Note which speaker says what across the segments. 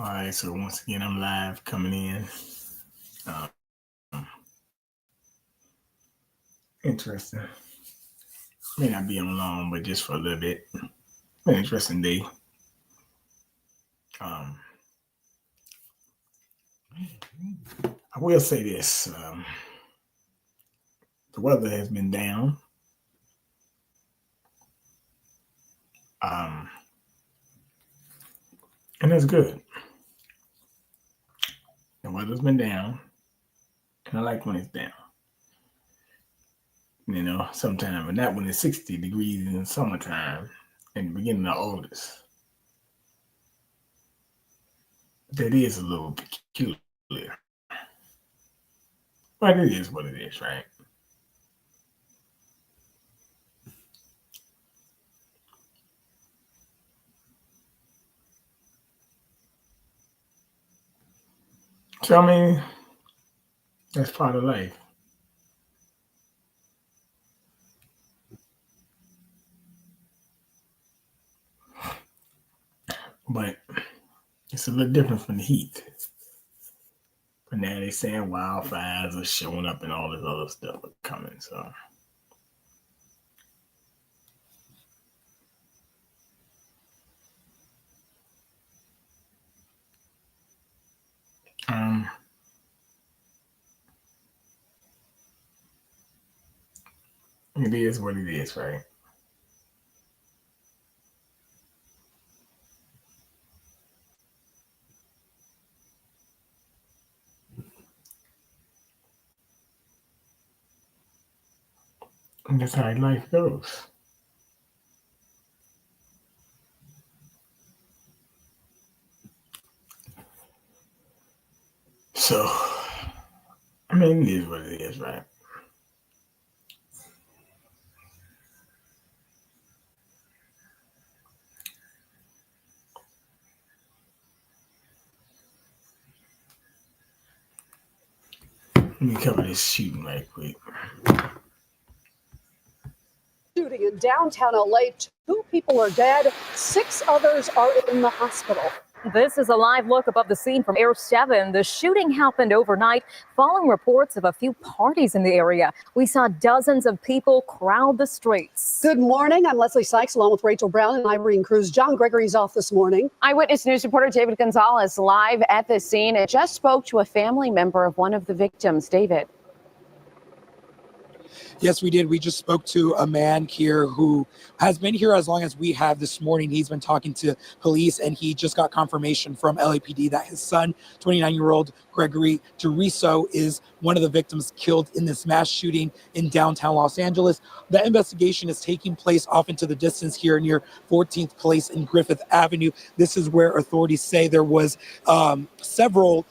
Speaker 1: All right, so once again, I'm live coming in. Um, Interesting. May not be on long, but just for a little bit. An interesting day. I will say this. The weather has been down. And that's good. The weather's been down. And I like when it's down. You know, sometimes, but not when it's 60 degrees in the summertime and the beginning of August. That is a little peculiar. But it is what it is, right? So, I mean, that's part of life. But it's a little different from the heat. But now they're saying wildfires are showing up and all this other stuff are coming. So it is what it is, right? And that's how life goes. So, I mean, it is what it is, right? Let me cover this shooting right quick.
Speaker 2: Shooting in downtown LA. 2 people are dead. 6 others are in the hospital.
Speaker 3: This is a live look above the scene from Air 7. The shooting happened overnight following reports of a few parties in the area. We saw dozens of people crowd the streets.
Speaker 2: Good morning. I'm Leslie Sykes along with Rachel Brown and Irene Cruz. John Gregory's off this morning.
Speaker 4: Eyewitness News reporter David Gonzalez live at the scene. It just spoke to a family member of one of the victims. David.
Speaker 5: Yes, we did. We just spoke to a man here who has been here as long as we have this morning. He's been talking to police, and he just got confirmation from LAPD that his son, 29-year-old Gregory Deriso, is one of the victims killed in this mass shooting in downtown Los Angeles. The investigation is taking place off into the distance here near 14th Place and Griffith Avenue. This is where authorities say there was several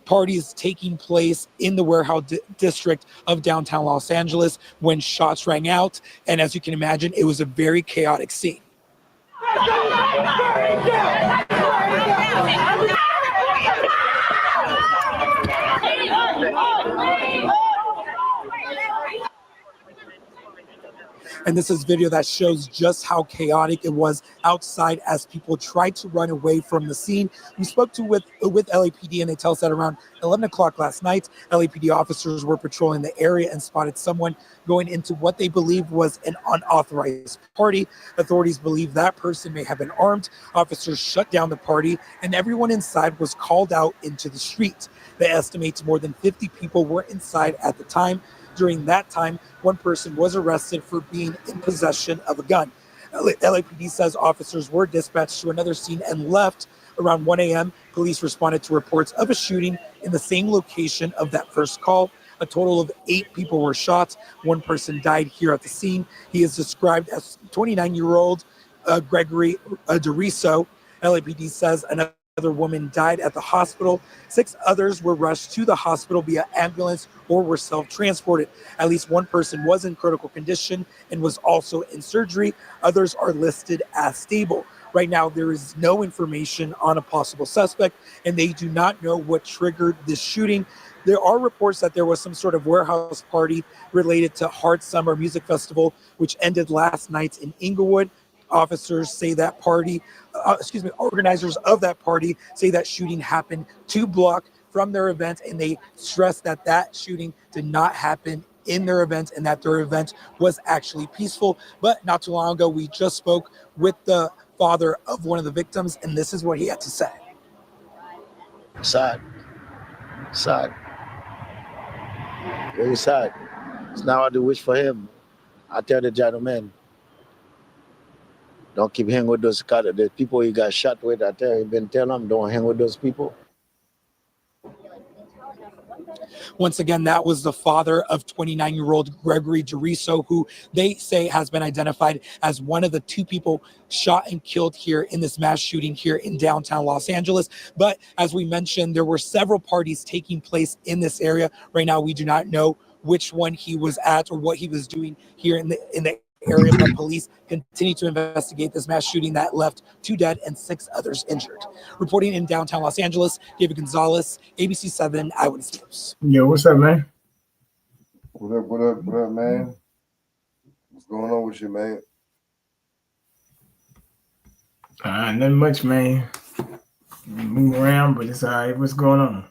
Speaker 5: parties taking place in the warehouse district of downtown Los Angeles when shots rang out. And as you can imagine, it was a very chaotic scene. And this is video that shows just how chaotic it was outside as people tried to run away from the scene. We spoke to with LAPD, and they tell us that around 11 o'clock last night, LAPD officers were patrolling the area and spotted someone going into what they believe was an unauthorized party. Authorities believe that person may have been armed. Officers shut down the party, and everyone inside was called out into the street. They estimate more than 50 people were inside at the time. During that time, one person was arrested for being in possession of a gun. LAPD says officers were dispatched to another scene and left. Around 1 a.m., police responded to reports of a shooting in the same location of that first call. A total of 8 people were shot. One person died here at the scene. He is described as 29-year-old Gregory Deriso. LAPD says another woman died at the hospital. 6 others were rushed to the hospital via ambulance or were self-transported. At least one person was in critical condition and was also in surgery. Others are listed as stable. Right now, there is no information on a possible suspect, and they do not know what triggered this shooting. There are reports that there was some sort of warehouse party related to Hard Summer Music Festival, which ended last night in Inglewood. officers say that organizers of that party say that shooting happened 2 blocks from their event, and they stress that that shooting did not happen in their event and that their event was actually peaceful. But not too long ago, we just spoke with the father of one of the victims, and this is what he had to say.
Speaker 6: Sad. Very sad. It's now I do wish for him. I tell the gentleman, don't keep hanging with those the people he got shot with. I tell him, been telling him, don't hang with those people.
Speaker 5: Once again, that was the father of 29-year-old Gregory Deriso, who they say has been identified as one of the 2 people shot and killed here in this mass shooting here in downtown Los Angeles. But as we mentioned, there were several parties taking place in this area. Right now, we do not know which one he was at or what he was doing here in the area, but police continue to investigate this mass shooting that left 2 dead and 6 others injured. Reporting in downtown Los Angeles, David Gonzalez, ABC 7 Eyewitness News.
Speaker 1: Yo, what's up, man?
Speaker 7: What up, man? What's going on with you, man?
Speaker 1: Nothing much, man. Move around, but it's all right. What's going on?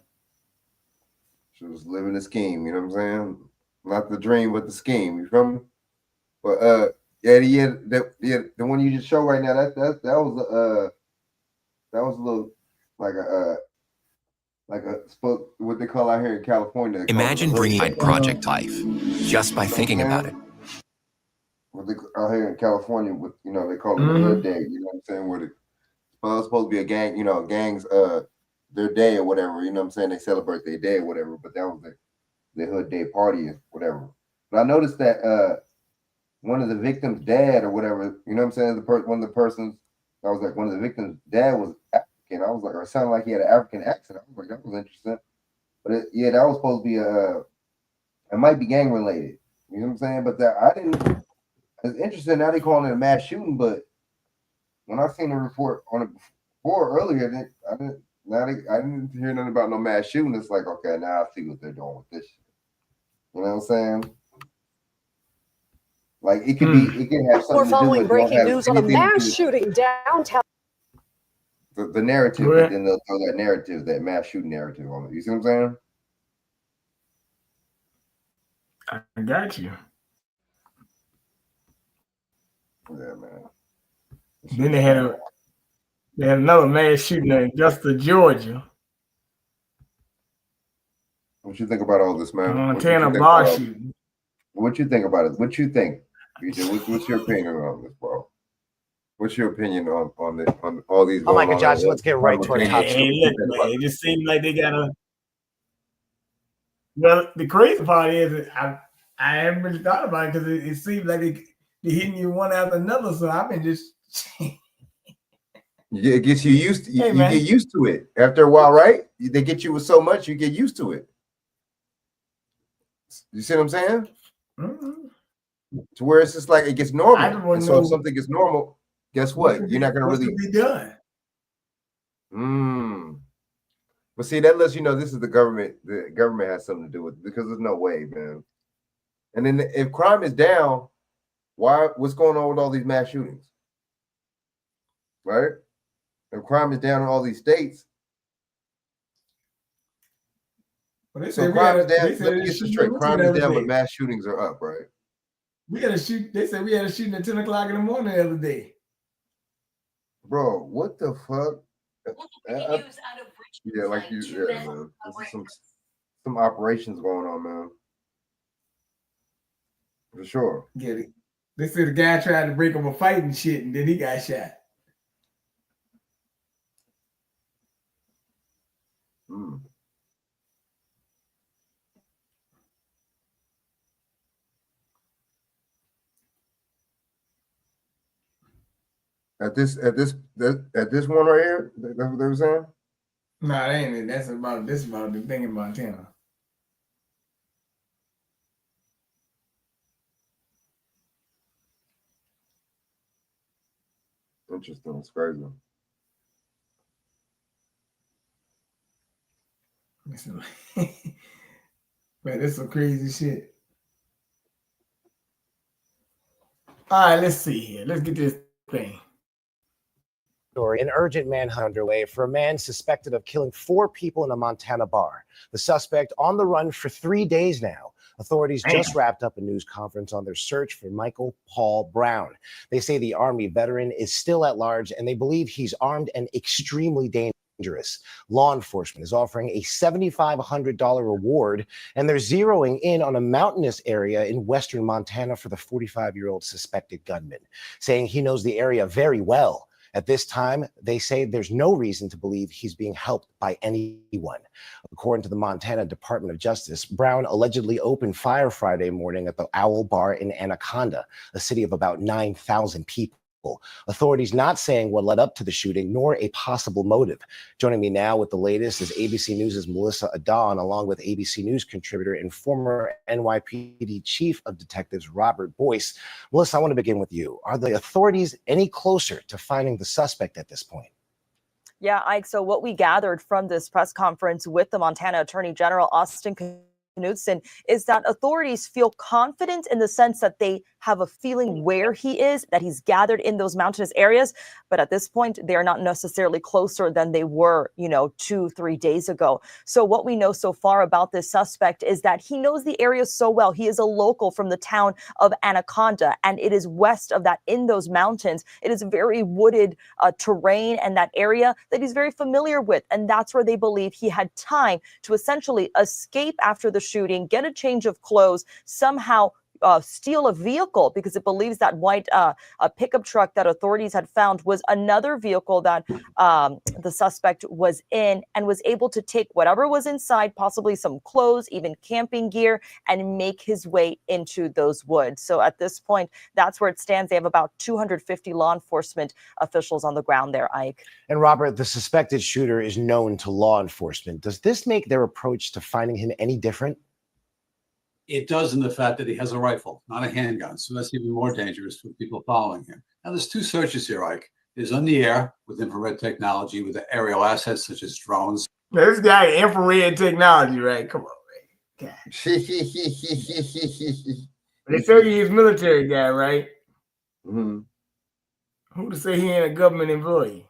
Speaker 7: Just living the scheme, you know what I'm saying? Not the dream, but the scheme. You feel me? But the one you just showed right now, that was a little like what they call out here in California.
Speaker 8: Imagine bringing project life just by thinking about it.
Speaker 7: What they out here in California, with they call it the hood day. You know what I'm saying? Where it's supposed to be a gang, gangs their day or whatever. You know what I'm saying? They celebrate their day or whatever. But that was the hood day party or whatever. But I noticed that one of the victims' dad or whatever, you know what I'm saying? One of the persons, I was like, one of the victims' dad was African. I was like, or it sounded like he had an African accent. I was like, that was interesting. But that was supposed to be it might be gang related. You know what I'm saying? But it's interesting. Now they calling it a mass shooting, but when I seen the report on it before earlier, I didn't hear nothing about no mass shooting. It's like, okay, now I see what they're doing with this shit. You know what I'm saying? Like it can have something
Speaker 2: We're
Speaker 7: to do
Speaker 2: following
Speaker 7: with
Speaker 2: breaking news on a mass shooting downtown.
Speaker 7: The narrative, but then they'll throw that narrative, that mass shooting narrative on it. You see what I'm saying?
Speaker 1: I got you.
Speaker 7: Yeah, man.
Speaker 1: Then they had another mass shooting in Augusta, Georgia.
Speaker 7: What you think about all this, man?
Speaker 1: Montana bar shooting.
Speaker 7: What you think about it? What you think, BJ? What's your opinion on this, bro? What's your opinion on all these?
Speaker 9: Oh my God, Josh, let's get right to our top
Speaker 1: story. Look, man, it just seems like they got a. Well, the crazy part is I haven't really thought about it because it seems like they're hitting you one after another. So I've been just.
Speaker 7: It gets you used to you get used to it after a while, right? They get you with so much, you get used to it. You see what I'm saying? To where it's just like it gets normal. And so if something gets normal, guess what? You're not going to really
Speaker 1: be done.
Speaker 7: But see, that lets you know this is the government. The government has something to do with it because there's no way, man. And then if crime is down, what's going on with all these mass shootings? Right? If crime is down in all these states.
Speaker 1: Well,
Speaker 7: so crime is down. Let me get this straight. Crime is down, but mass shootings are up, right?
Speaker 1: We had a shoot. They said we had a shooting at 10 o'clock in the morning the other day.
Speaker 7: Bro, what the fuck? Yeah, like you, yeah, man. This is some operations going on, man. For sure.
Speaker 1: Get it? They said the guy tried to break up a fight and shit, and then he got shot.
Speaker 7: At this one right here, that's what they were saying.
Speaker 1: No, that ain't it. This about the thing in Montana.
Speaker 7: Interesting. It's crazy.
Speaker 1: Man, this some crazy shit. All right, let's see here. Let's get this Pain.
Speaker 9: An urgent manhunt underway for a man suspected of killing 4 people in a Montana bar. The suspect on the run for 3 days now. Authorities just wrapped up a news conference on their search for Michael Paul Brown. They say the Army veteran is still at large, and they believe he's armed and extremely dangerous. Law enforcement is offering a $7,500 reward, and they're zeroing in on a mountainous area in western Montana for the 45-year-old suspected gunman, saying he knows the area very well. At this time, they say there's no reason to believe he's being helped by anyone. According to the Montana Department of Justice, Brown allegedly opened fire Friday morning at the Owl Bar in Anaconda, a city of about 9,000 people. Authorities not saying what led up to the shooting, nor a possible motive. Joining me now with the latest is ABC News' Melissa Adon, along with ABC News contributor and former NYPD Chief of Detectives Robert Boyce. Melissa, I want to begin with you. Are the authorities any closer to finding the suspect at this point?
Speaker 10: Yeah, Ike, so what we gathered from this press conference with the Montana Attorney General, Austin Knudsen, is that authorities feel confident in the sense that they have a feeling where he is, that he's gathered in those mountainous areas. But at this point, they're not necessarily closer than they were, 2-3 days ago. So what we know so far about this suspect is that he knows the area so well. He is a local from the town of Anaconda, and it is west of that in those mountains. It is very wooded terrain and that area that he's very familiar with. And that's where they believe he had time to essentially escape after the shooting, get a change of clothes, somehow steal a vehicle, because it believes that white pickup truck that authorities had found was another vehicle that the suspect was in, and was able to take whatever was inside, possibly some clothes, even camping gear, and make his way into those woods. So at this point, that's where it stands. They have about 250 law enforcement officials on the ground there, Ike.
Speaker 9: And Robert, the suspected shooter is known to law enforcement. Does this make their approach to finding him any different?
Speaker 11: It does, in the fact that he has a rifle, not a handgun. So that's even more dangerous for people following him. Now, there's 2 searches here, Ike. There's on the air with infrared technology, with the aerial assets such as drones.
Speaker 1: Now, this guy, infrared technology, right? Come on, man. They say he's a military guy, right?
Speaker 7: Mm-hmm.
Speaker 1: Who to say he ain't a government employee?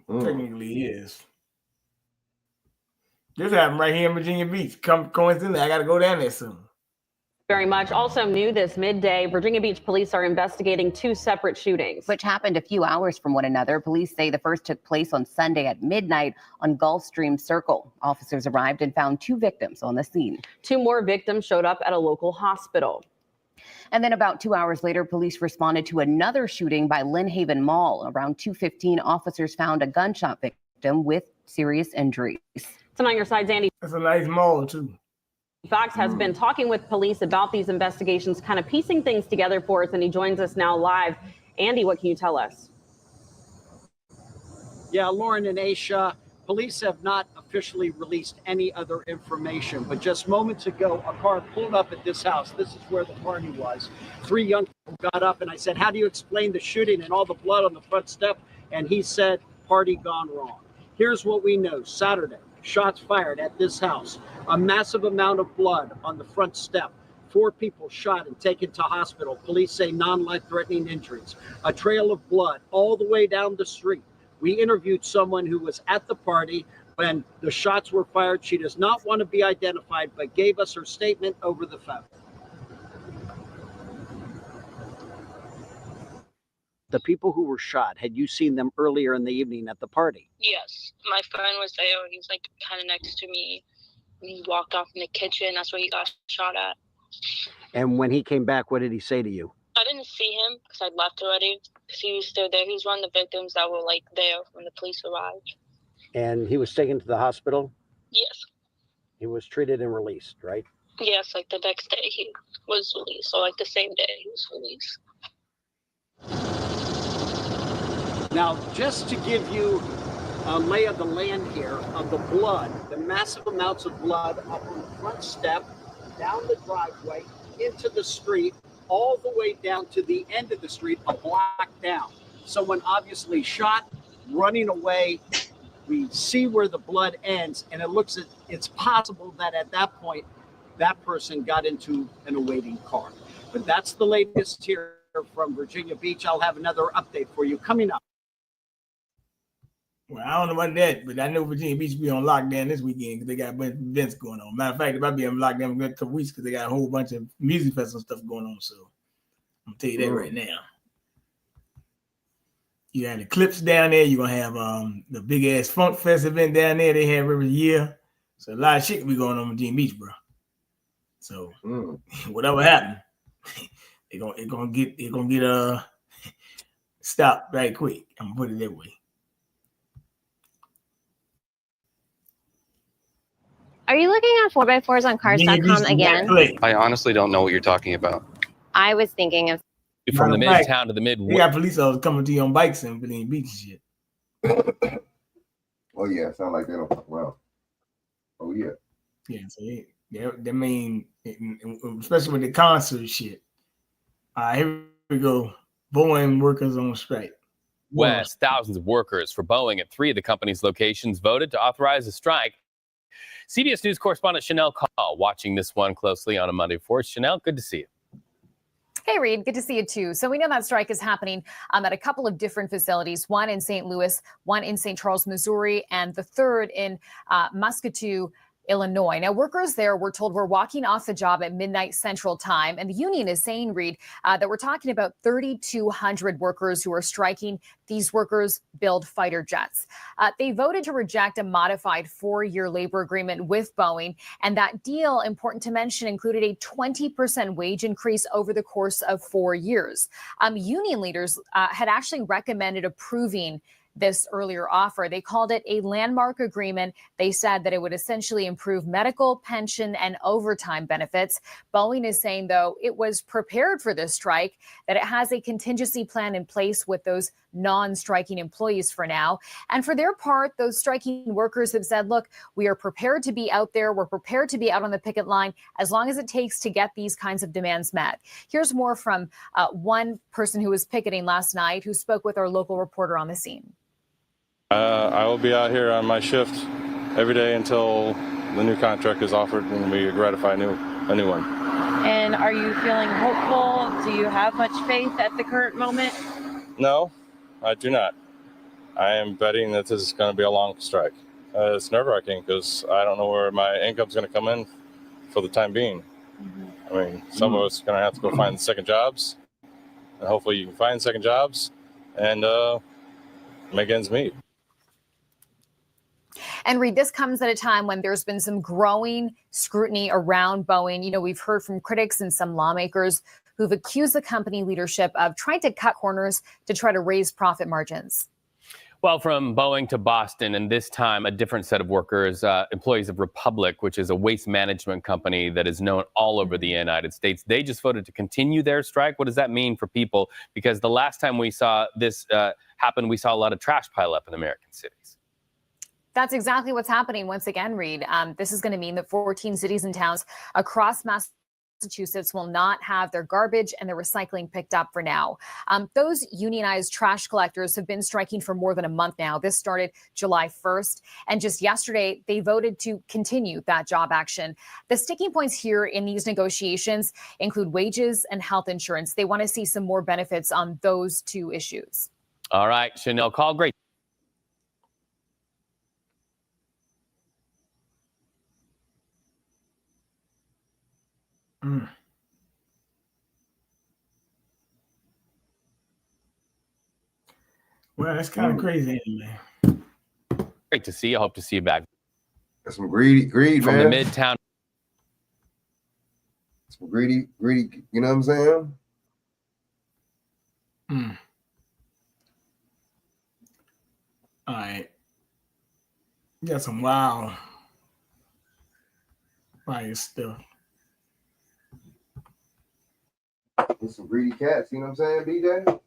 Speaker 1: Technically, he is. This happened right here in Virginia Beach. Coincidentally, I got to go down there soon.
Speaker 12: Very much. Also new this midday, Virginia Beach police are investigating 2 separate shootings,
Speaker 13: which happened a few hours from one another. Police say the first took place on Sunday at midnight on Gulfstream Circle. Officers arrived and found 2 victims on the scene.
Speaker 12: 2 more victims showed up at a local hospital.
Speaker 13: And then about 2 hours later, police responded to another shooting by Lynn Haven Mall. Around 2:15, officers found a gunshot victim with serious injuries.
Speaker 12: Tonight, your side, Andy.
Speaker 1: That's a nice mall, too.
Speaker 12: Fox has been talking with police about these investigations, kind of piecing things together for us, and he joins us now live. Andy, what can you tell us?
Speaker 14: Yeah, Lauren and Aisha, police have not officially released any other information, but just moments ago, a car pulled up at this house. This is where the party was. 3 young people got up, and I said, how do you explain the shooting and all the blood on the front step? And he said, party gone wrong. Here's what we know. Saturday, shots fired at this house. A massive amount of blood on the front step. 4 people shot and taken to hospital. Police say non-life-threatening injuries. A trail of blood all the way down the street. We interviewed someone who was at the party when the shots were fired. She does not want to be identified, but gave us her statement over the phone. The people who were shot, had you seen them earlier in the evening at the party?
Speaker 15: Yes, my friend was there. He was like kind of next to me. He walked off in the kitchen. That's where he got shot at.
Speaker 14: And when he came back, what did he say to you?
Speaker 15: I didn't see him because I'd left already. Because he was still there. He was one of the victims that were like there when the police arrived.
Speaker 14: And he was taken to the hospital?
Speaker 15: Yes.
Speaker 14: He was treated and released, right?
Speaker 15: Yes, like the next day he was released. So like the same day he was released.
Speaker 14: Now, just to give you a lay of the land here of the blood, the massive amounts of blood up on the front step, down the driveway, into the street, all the way down to the end of the street, a block down. Someone obviously shot, running away. We see where the blood ends, and it looks at, it's possible that at that point, that person got into an awaiting car. But that's the latest here from Virginia Beach. I'll have another update for you coming up.
Speaker 1: Well, I don't know about that, but I know Virginia Beach be on lockdown this weekend because they got a bunch of events going on. Matter of fact, if I be on lockdown for a couple weeks because they got a whole bunch of music festival stuff going on. So I'm gonna tell you that right now. You got the Clips down there. You're gonna have the big ass Funk Fest event down there. They have every year. So a lot of shit can be going on in Virginia Beach, bro. So whatever happens, it's gonna get stopped right quick. I'm gonna put it that way.
Speaker 16: Are you looking at 4x4s on cars.com again?
Speaker 17: I honestly don't know what you're talking about.
Speaker 16: I was thinking of
Speaker 17: From the midtown to the mid.
Speaker 1: They got police officers coming to you on bikes in Virginia Beach and shit.
Speaker 7: Oh yeah, sound like they don't fuck around. Oh yeah.
Speaker 1: Yeah, so they mean, especially with the concert shit. Here we go. Boeing workers on strike.
Speaker 18: West, thousands of workers for Boeing at 3 of the company's locations voted to authorize a strike. CBS News correspondent Chanel Call watching this one closely on a Monday for us. Chanel, good to see you.
Speaker 3: Hey, Reed, good to see you too. So we know that strike is happening at a couple of different facilities, one in St. Louis, one in St. Charles, Missouri, and the third in Muscatine, Illinois. Now, workers there, we're told, were walking off the job at midnight Central Time. And the union is saying, Reed, that we're talking about 3,200 workers who are striking. These workers build fighter jets. They voted to reject a modified 4-year labor agreement with Boeing. And that deal, important to mention, included a 20% wage increase over the course of 4 years. Union leaders had actually recommended approving this earlier offer. They called it a landmark agreement. They said that it would essentially improve medical, pension, and overtime benefits. Boeing is saying, though, it was prepared for this strike, that it has a contingency plan in place with those non-striking employees for now. And for their part, those striking workers have said, look, we are prepared to be out there. We're prepared to be out on the picket line as long as it takes to get these kinds of demands met. Here's more from one person who was picketing last night who spoke with our local reporter on the scene.
Speaker 19: I will be out here on my shift every day until the new contract is offered and we ratify a new one.
Speaker 20: And are you feeling hopeful? Do you have much faith at the current moment?
Speaker 19: No, I do not. I am betting that this is going to be a long strike. It's nerve-wracking because I don't know where my income's going to come in for the time being. I mean, some of us are going to have to go find second jobs, and hopefully you can find second jobs and make ends meet.
Speaker 3: And Reed, this comes at a time when there's been some growing scrutiny around Boeing. You know, we've heard from critics and some lawmakers who've accused the company leadership of trying to cut corners to try to raise profit margins.
Speaker 18: Well, from Boeing to Boston, and this time a different set of workers, employees of Republic, which is a waste management company that is known all over the United States. They just voted to continue their strike. What does that mean for people? Because the last time we saw this happen, we saw a lot of trash pile up in American cities.
Speaker 3: That's exactly what's happening once again, Reed. This is going to mean that 14 cities and towns across Massachusetts will not have their garbage and their recycling picked up for now. Those unionized trash collectors have been striking for more than a month now. This started July 1st. And just yesterday, they voted to continue that job action. The sticking points here in these negotiations include wages and health insurance. They want to see some more benefits on those two issues.
Speaker 18: All right, Chanel Call, great.
Speaker 1: Well, that's kind of crazy, man.
Speaker 18: Great to see you. Hope to see you back.
Speaker 7: That's some greed,
Speaker 18: from
Speaker 7: man.
Speaker 18: the midtown.
Speaker 7: Some greedy. You know what I'm saying?
Speaker 1: All right. You got some wild stuff.
Speaker 7: There's some greedy cats. You know what I'm saying, BJ?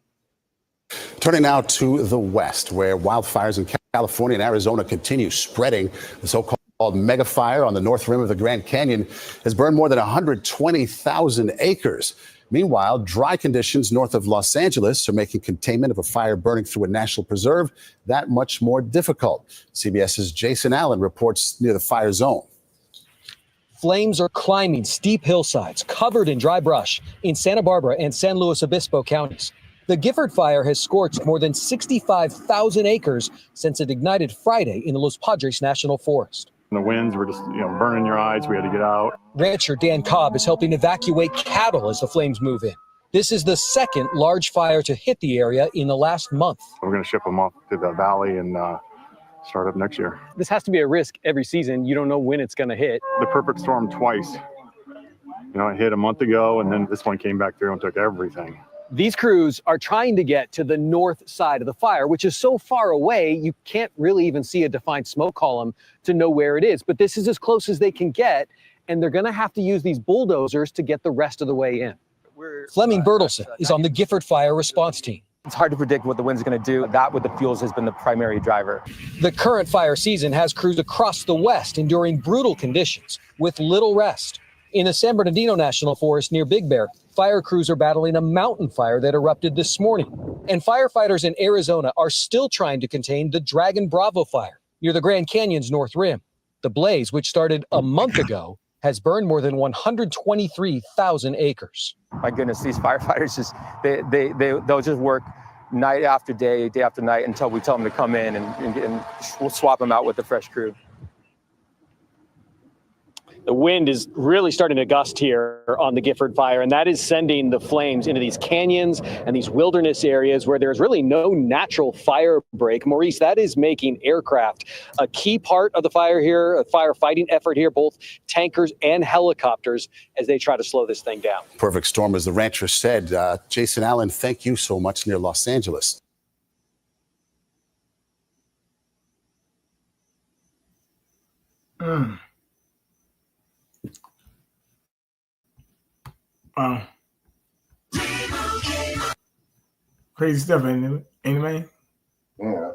Speaker 21: Turning now to the west, where wildfires in California and Arizona continue spreading. The so-called mega fire on the north rim of the Grand Canyon has burned more than 120,000 acres. Meanwhile, dry conditions north of Los Angeles are making containment of a fire burning through a national preserve that much more difficult. CBS's Jason Allen reports near the fire zone.
Speaker 4: Flames are climbing steep hillsides covered in dry brush in Santa Barbara and San Luis Obispo counties. The Gifford fire has scorched more than 65,000 acres since it ignited Friday in the Los Padres National Forest.
Speaker 22: The winds were just, burning your eyes. We had to get out.
Speaker 4: Rancher Dan Cobb is helping evacuate cattle as the flames move in. This is the second large fire to hit the area in the last month.
Speaker 22: We're going to ship them up to the valley and start up next year.
Speaker 23: This has to be a risk every season. You don't know when it's going to hit.
Speaker 22: The perfect storm twice. It hit a month ago, and then this one came back through and took everything.
Speaker 23: These crews are trying to get to the north side of the fire, which is so far away, you can't really even see a defined smoke column to know where it is. But this is as close as they can get, and they're going to have to use these bulldozers to get the rest of the way in.
Speaker 4: Fleming Bertelsen is on the Gifford fire response team.
Speaker 23: It's hard to predict what the wind's going to do. That with the fuels has been the primary driver.
Speaker 4: The current fire season has crews across the West enduring brutal conditions with little rest. In the San Bernardino National Forest near Big Bear, fire crews are battling a mountain fire that erupted this morning. And firefighters in Arizona are still trying to contain the Dragon Bravo fire near the Grand Canyon's North Rim. The blaze, which started a month ago, has burned more than 123,000 acres.
Speaker 23: My goodness, these firefighters they'll just work night after day, day after night until we tell them to come in and we'll swap them out with the fresh crew.
Speaker 4: The wind is really starting to gust here on the Gifford fire, and that is sending the flames into these canyons and these wilderness areas where there's really no natural fire break. Maurice, that is making aircraft a key part of the fire here, a firefighting effort here, both tankers and helicopters, as they try to slow this thing down.
Speaker 21: Perfect storm, as the rancher said. Jason Allen, thank you so much near Los Angeles.
Speaker 1: Wow. Crazy stuff, ain't it, man?
Speaker 7: Yeah.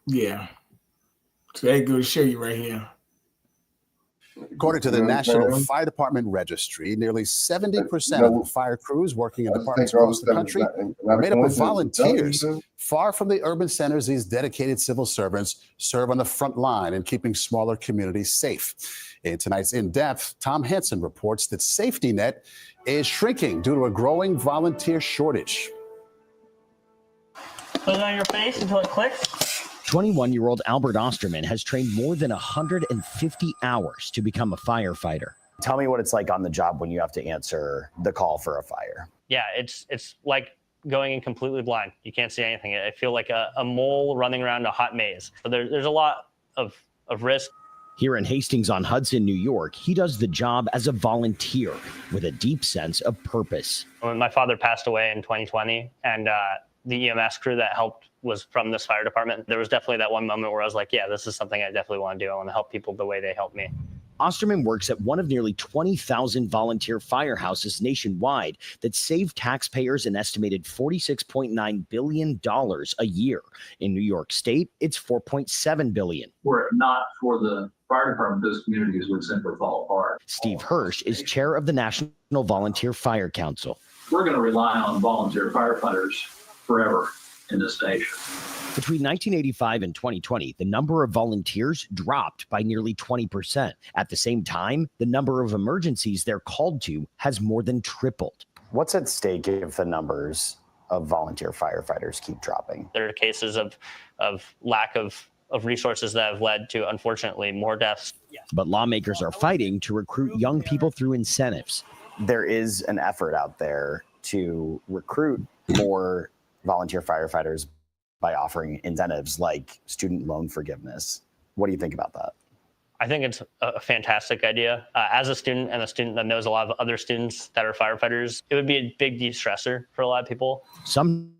Speaker 1: Yeah. So that good to show you right here.
Speaker 21: According to the National Fire Department Registry, nearly 70% of the fire crews working in departments across the country are made up of volunteers. Far from the urban centers, these dedicated civil servants serve on the front line in keeping smaller communities safe. In tonight's In Depth, Tom Hansen reports that safety net is shrinking due to a growing volunteer shortage.
Speaker 24: Put it on your face until it clicks.
Speaker 25: 21-year-old Albert Osterman has trained more than 150 hours to become a firefighter.
Speaker 26: Tell me what it's like on the job when you have to answer the call for a fire.
Speaker 24: Yeah, it's like going in completely blind. You can't see anything. I feel like a mole running around a hot maze. But there's a lot of risk.
Speaker 25: Here in Hastings-on-Hudson, New York, he does the job as a volunteer with a deep sense of purpose.
Speaker 24: When my father passed away in 2020, and the EMS crew that helped was from this fire department, there was definitely that one moment where I was like, yeah, this is something I definitely want to do. I want to help people the way they helped me.
Speaker 25: Osterman works at one of nearly 20,000 volunteer firehouses nationwide that save taxpayers an estimated $46.9 billion a year. In New York State, it's $4.7 billion.
Speaker 27: Were it not for the fire department, those communities would simply fall apart.
Speaker 25: Steve Hirsch is chair of the National Volunteer Fire Council.
Speaker 27: We're going to rely on volunteer firefighters forever in this nation.
Speaker 25: Between 1985 and 2020, the number of volunteers dropped by nearly 20%. At the same time, the number of emergencies they're called to has more than tripled.
Speaker 26: What's at stake if the numbers of volunteer firefighters keep dropping?
Speaker 24: There are cases of lack of resources that have led to, unfortunately, more deaths.
Speaker 25: But lawmakers are fighting to recruit young people through incentives.
Speaker 26: There is an effort out there to recruit more volunteer firefighters by offering incentives like student loan forgiveness. What do you think about that?
Speaker 24: I think it's a fantastic idea. As a student and a student that knows a lot of other students that are firefighters, it would be a big de-stressor for a lot of people.
Speaker 25: Some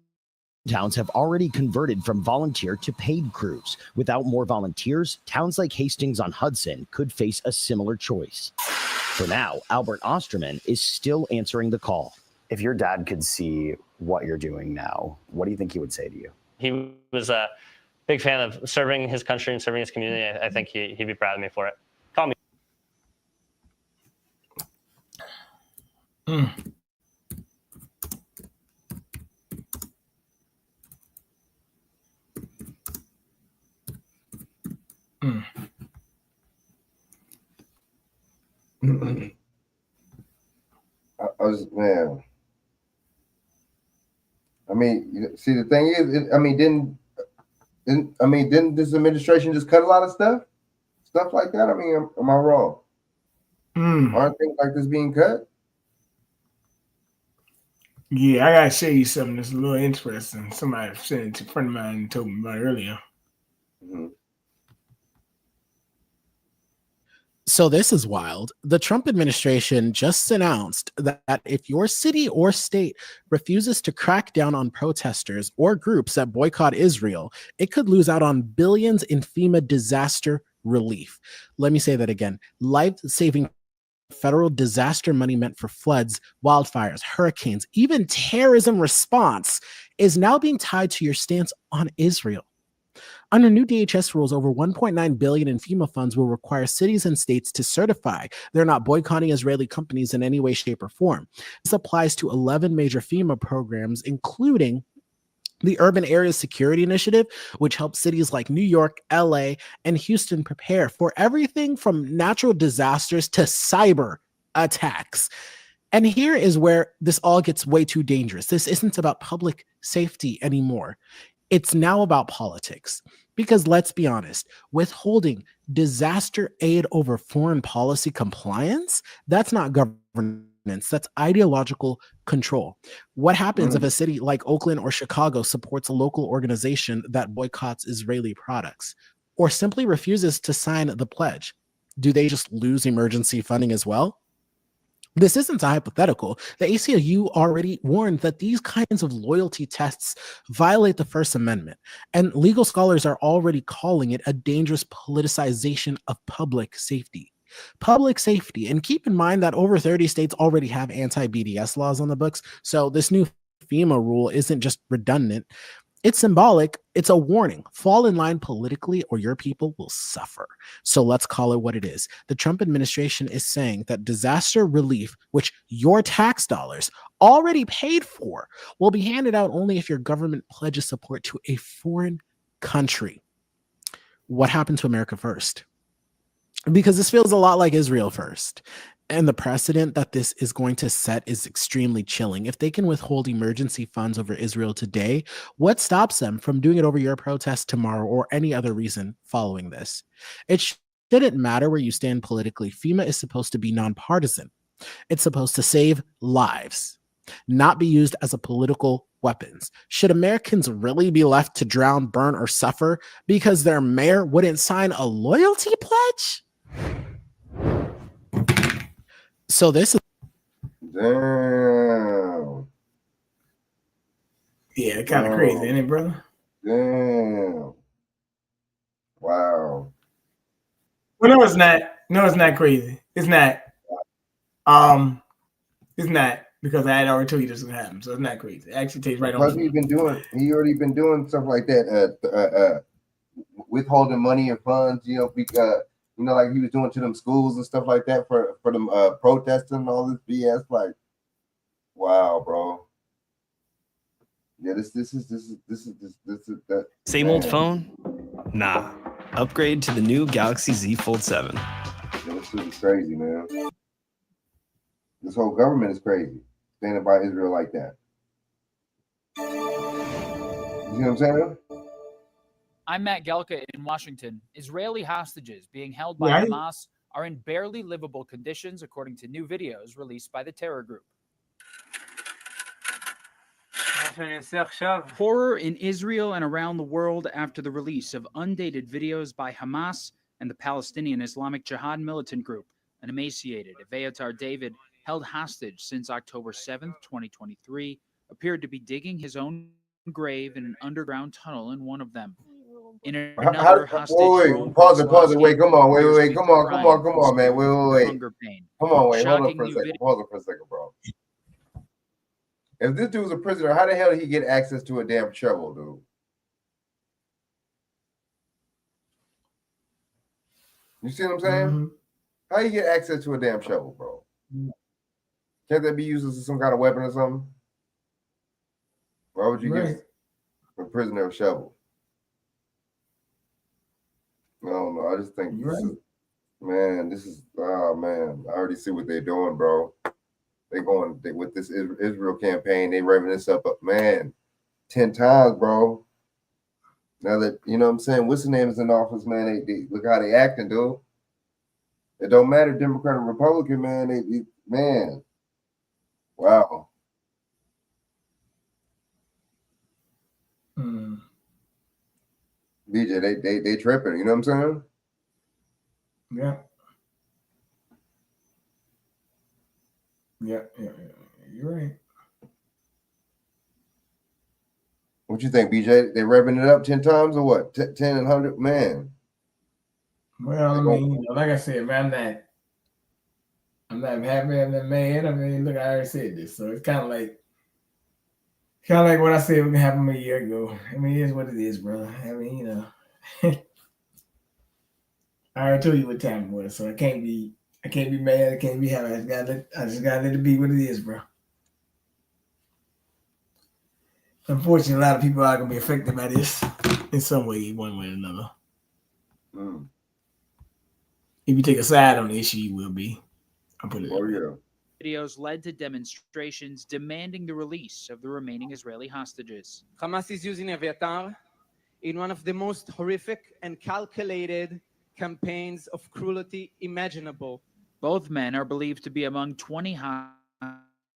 Speaker 25: towns have already converted from volunteer to paid crews. Without more volunteers, towns like Hastings-on-Hudson could face a similar choice. For now, Albert Osterman is still answering the call.
Speaker 26: If your dad could see what you're doing now, what do you think he would say to you?
Speaker 24: He was a big fan of serving his country and serving his community. I think he'd be proud of me for it. Call me.
Speaker 7: I was, man. I mean, see, the thing is, didn't this administration just cut a lot of stuff like that? I mean, am I wrong? Aren't things like this being cut?
Speaker 1: Yeah, I gotta show you something that's a little interesting. Somebody sent it to a friend of mine and told me about it earlier.
Speaker 2: So this is wild. The Trump administration just announced that if your city or state refuses to crack down on protesters or groups that boycott Israel, it could lose out on billions in FEMA disaster relief. Let me say that again. Life-saving federal disaster money meant for floods, wildfires, hurricanes, even terrorism response is now being tied to your stance on Israel. Under new DHS rules, over $1.9 billion in FEMA funds will require cities and states to certify they're not boycotting Israeli companies in any way, shape, or form. This applies to 11 major FEMA programs, including the Urban Areas Security Initiative, which helps cities like New York, LA, and Houston prepare for everything from natural disasters to cyber attacks. And here is where this all gets way too dangerous. This isn't about public safety anymore. It's now about politics. Because let's be honest, withholding disaster aid over foreign policy compliance, that's not governance, that's ideological control. What happens if a city like Oakland or Chicago supports a local organization that boycotts Israeli products or simply refuses to sign the pledge? Do they just lose emergency funding as well? This isn't a hypothetical. The ACLU already warned that these kinds of loyalty tests violate the First Amendment, and legal scholars are already calling it a dangerous politicization of public safety. Public safety, and keep in mind that over 30 states already have anti-BDS laws on the books, so this new FEMA rule isn't just redundant. It's symbolic. It's a warning. Fall in line politically or your people will suffer. So let's call it what it is. The Trump administration is saying that disaster relief, which your tax dollars already paid for, will be handed out only if your government pledges support to a foreign country. What happened to America first? Because this feels a lot like Israel first. And the precedent that this is going to set is extremely chilling. If they can withhold emergency funds over Israel today, what stops them from doing it over your protest tomorrow or any other reason following this? It shouldn't matter where you stand politically. FEMA is supposed to be nonpartisan. It's supposed to save lives, not be used as a political weapons. Should Americans really be left to drown, burn, or suffer because their mayor wouldn't sign a loyalty pledge? So this is
Speaker 7: damn.
Speaker 1: Yeah, kind of crazy, isn't it, brother?
Speaker 7: Damn. Wow.
Speaker 1: Well, no, it's not. No, it's not crazy. It's not. It's not because I had already told you this was gonna happen, so it's not crazy. It actually takes right on.
Speaker 7: Because he already been doing stuff like that. Withholding money and funds, because. Like he was doing to them schools and stuff like that for them protesting and all this BS. Like, wow, bro. Yeah, this is that.
Speaker 5: Same old phone? Nah. Upgrade to the new Galaxy Z Fold 7.
Speaker 7: Yeah, this shit is crazy, man. This whole government is crazy. Standing by Israel like that. You see what I'm saying?
Speaker 6: I'm Matt Gelka in Washington. Israeli hostages being held by Hamas are in barely livable conditions, according to new videos released by the terror group. Horror in Israel and around the world after the release of undated videos by Hamas and the Palestinian Islamic Jihad militant group. An emaciated Aviatar David, held hostage since October 7th, 2023, appeared to be digging his own grave in an underground tunnel in one of them. In another hostage,
Speaker 7: pause it. Wait, come on, wait, come on, man, wait. Come on, wait, hold on for a second. Pause it for a second, bro. If this dude's a prisoner, how the hell did he get access to a damn shovel, dude? You see what I'm saying?
Speaker 1: Mm-hmm.
Speaker 7: How you get access to a damn shovel, bro? Can't that be used as some kind of weapon or something? Why would you give a prisoner a shovel? I don't know. I just think this is oh man. I already see what they're doing, bro. With this Israel campaign, they revving this up, man, 10 times, bro. Now that you know what I'm saying, what's the name is in office, man? They look how they acting, dude. It don't matter, Democrat or Republican, man. Man, wow. BJ, they tripping. You know what I'm saying?
Speaker 1: Yeah. Yeah. You're right.
Speaker 7: What you think, BJ? They revving it up 10 times or what? 10 and 100, man.
Speaker 1: Well, I mean, like I said, man, I'm not happy. I'm not mad. I mean, look, I already said this, so it's kind of like what I said was gonna happen a year ago. I mean, it is what it is, brother. I mean, you know, I already told you what time it was, so I can't be mad. I can't be happy. I just gotta let it be what it is, bro. Unfortunately, a lot of people are gonna be affected by this in some way, one way or another. If you take a side on the issue, you will be. I'll put it.
Speaker 6: Videos led to demonstrations demanding the release of the remaining Israeli hostages.
Speaker 8: Hamas is using Aviatar in one of the most horrific and calculated campaigns of cruelty imaginable.
Speaker 6: Both men are believed to be among 20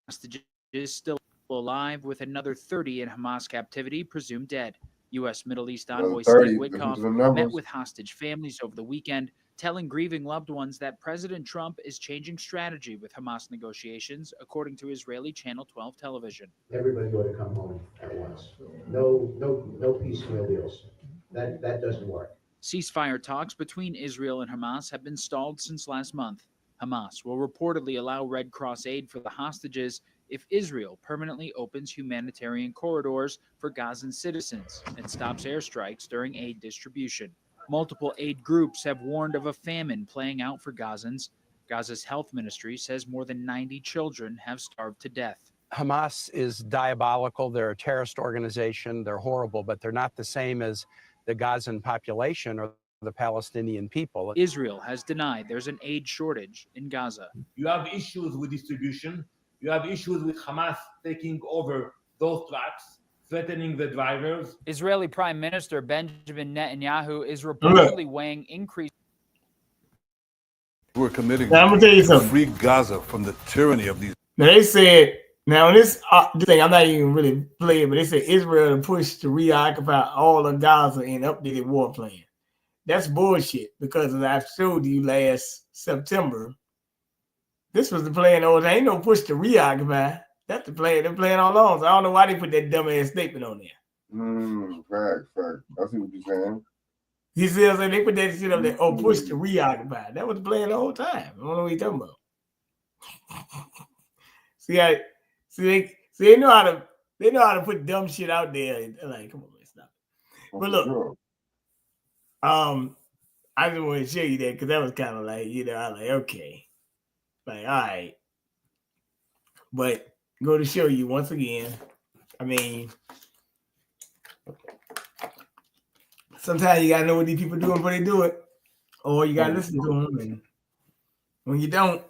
Speaker 6: hostages still alive, with another 30 in Hamas captivity, presumed dead. U.S. Middle East envoy Steve Witkoff met with hostage families over the weekend, telling grieving loved ones that President Trump is changing strategy with Hamas negotiations, according to Israeli Channel 12 television.
Speaker 9: Everybody ought to come home at once. No piecemeal deals. That doesn't work.
Speaker 6: Ceasefire talks between Israel and Hamas have been stalled since last month. Hamas will reportedly allow Red Cross aid for the hostages if Israel permanently opens humanitarian corridors for Gazan citizens and stops airstrikes during aid distribution. Multiple aid groups have warned of a famine playing out for Gazans. Gaza's health ministry says more than 90 children have starved to death.
Speaker 10: Hamas is diabolical. They're a terrorist organization. They're horrible, but they're not the same as the Gazan population or the Palestinian people.
Speaker 6: Israel has denied there's an aid shortage in Gaza.
Speaker 11: You have issues with distribution. You have issues with Hamas taking over those trucks, threatening the drivers.
Speaker 6: Israeli Prime Minister Benjamin Netanyahu is reportedly weighing increased.
Speaker 12: We're committing
Speaker 1: now, I'm gonna tell you something.
Speaker 12: To free Gaza from the tyranny of these.
Speaker 1: Now they said, now this thing I'm not even really playing, but they said Israel to push to reoccupy all of Gaza in updated war plan. That's bullshit, because as I showed you last September, this was the plan. There ain't no push to reoccupy. That's the plan. They're playing all along. So I don't know why they put that dumbass statement on there.
Speaker 7: Fact. I see what you're saying.
Speaker 1: He says they put that shit up there. Oh, push to reoccupy. That was the plan the whole time. I don't know what you're talking about. They know how to put dumb shit out there. Like, come on, man, stop. But look, I just want to show you that because that was kind of like, I was like, okay. Like, all right. But go to show you once again. I mean, sometimes you gotta know what these people doing before they do it, or you gotta listen to them. And when you don't,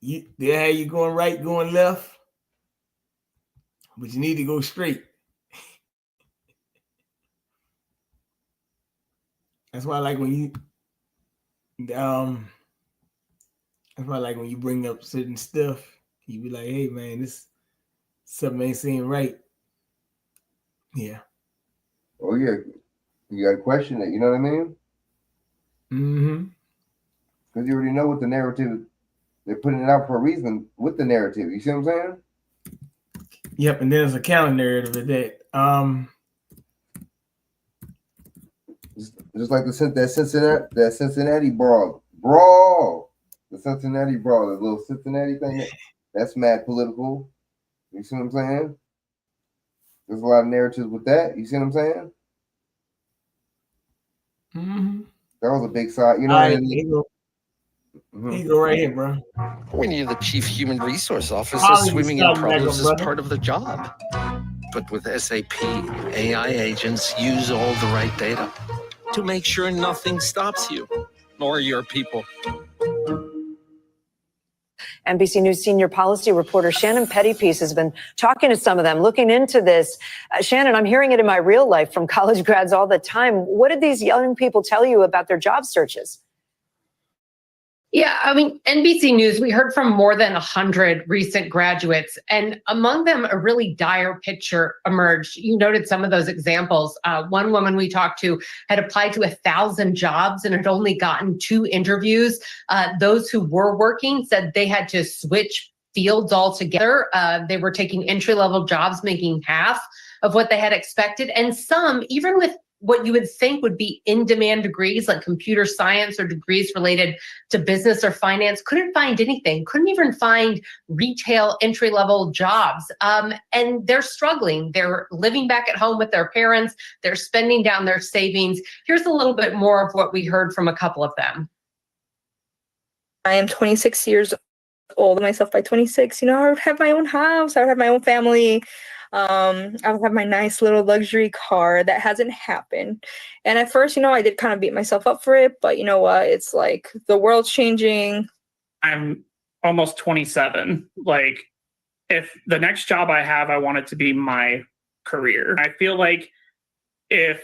Speaker 1: they'll have you going right, going left, but you need to go straight. That's why I like when you bring up certain stuff. You be like, hey man, this something ain't seem right. Yeah.
Speaker 7: Oh yeah. You gotta question it, you know what I mean?
Speaker 1: Mm-hmm.
Speaker 7: Because you already know what the narrative, they're putting it out for a reason with the narrative. You see what I'm saying?
Speaker 1: Yep, and there's a counter narrative of that.
Speaker 7: Just like that Cincinnati brawl. The Cincinnati brawl, the little Cincinnati thing. That's mad political. You see what I'm saying? There's a lot of narratives with that. You see what I'm saying?
Speaker 1: Mm-hmm.
Speaker 7: That was a big side. You know
Speaker 1: what
Speaker 7: I mean?
Speaker 1: You go right here, bro.
Speaker 13: When you're the chief human resource officer, swimming in problems is part of the job. But with SAP, AI agents use all the right data. to make sure nothing stops you or your people.
Speaker 3: NBC News senior policy reporter Shannon Pettypiece has been talking to some of them, looking into this. Shannon, I'm hearing it in my real life from college grads all the time. What did these young people tell you about their job searches?
Speaker 14: Yeah, I mean, NBC News, we heard from more than 100 recent graduates, and among them, a really dire picture emerged. You noted some of those examples. One woman we talked to had applied to 1,000 jobs and had only gotten 2 interviews. Those who were working said they had to switch fields altogether. They were taking entry-level jobs, making half of what they had expected. And some, even with what you would think would be in-demand degrees like computer science or degrees related to business or finance, couldn't find anything, couldn't even find retail entry-level jobs. And they're struggling. They're living back at home with their parents. They're spending down their savings. Here's a little bit more of what we heard from a couple of them.
Speaker 15: I am 26 years old myself. By 26, I would have my own house. I would have my own family. I would have my nice little luxury car. That hasn't happened. And at first, I did kind of beat myself up for it, but you know what? It's like the world's changing.
Speaker 16: I'm almost 27. Like, if the next job I have, I want it to be my career. I feel like if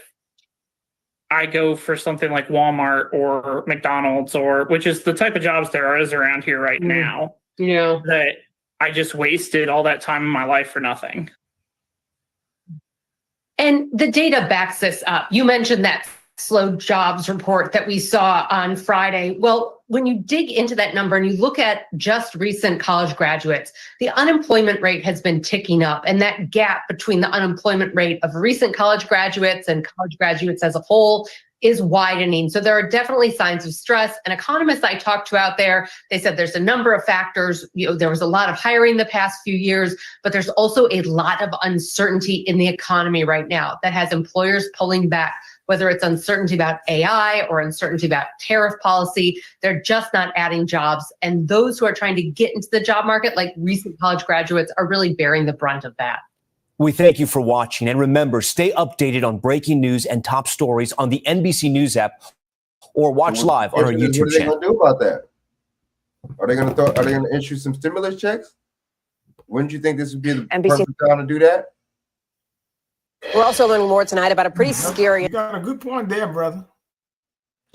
Speaker 16: I go for something like Walmart or McDonald's, which is the type of jobs there is around here right now, that I just wasted all that time in my life for nothing.
Speaker 14: And the data backs this up. You mentioned that slow jobs report that we saw on Friday. Well, when you dig into that number and you look at just recent college graduates, the unemployment rate has been ticking up. And that gap between the unemployment rate of recent college graduates and college graduates as a whole is widening. So there are definitely signs of stress. And economists I talked to out there, they said there's a number of factors. There was a lot of hiring the past few years, but there's also a lot of uncertainty in the economy right now that has employers pulling back, whether it's uncertainty about AI or uncertainty about tariff policy. They're just not adding jobs. And those who are trying to get into the job market, like recent college graduates, are really bearing the brunt of that.
Speaker 17: We thank you for watching, and remember, stay updated on breaking news and top stories on the NBC News app or watch live on our YouTube
Speaker 7: What are they
Speaker 17: channel.
Speaker 7: going to do about that? Are they going to issue some stimulus checks? Wouldn't you think this would be the perfect time to do that?
Speaker 3: We're also learning more tonight about a pretty scary.
Speaker 1: You got a good point there, brother.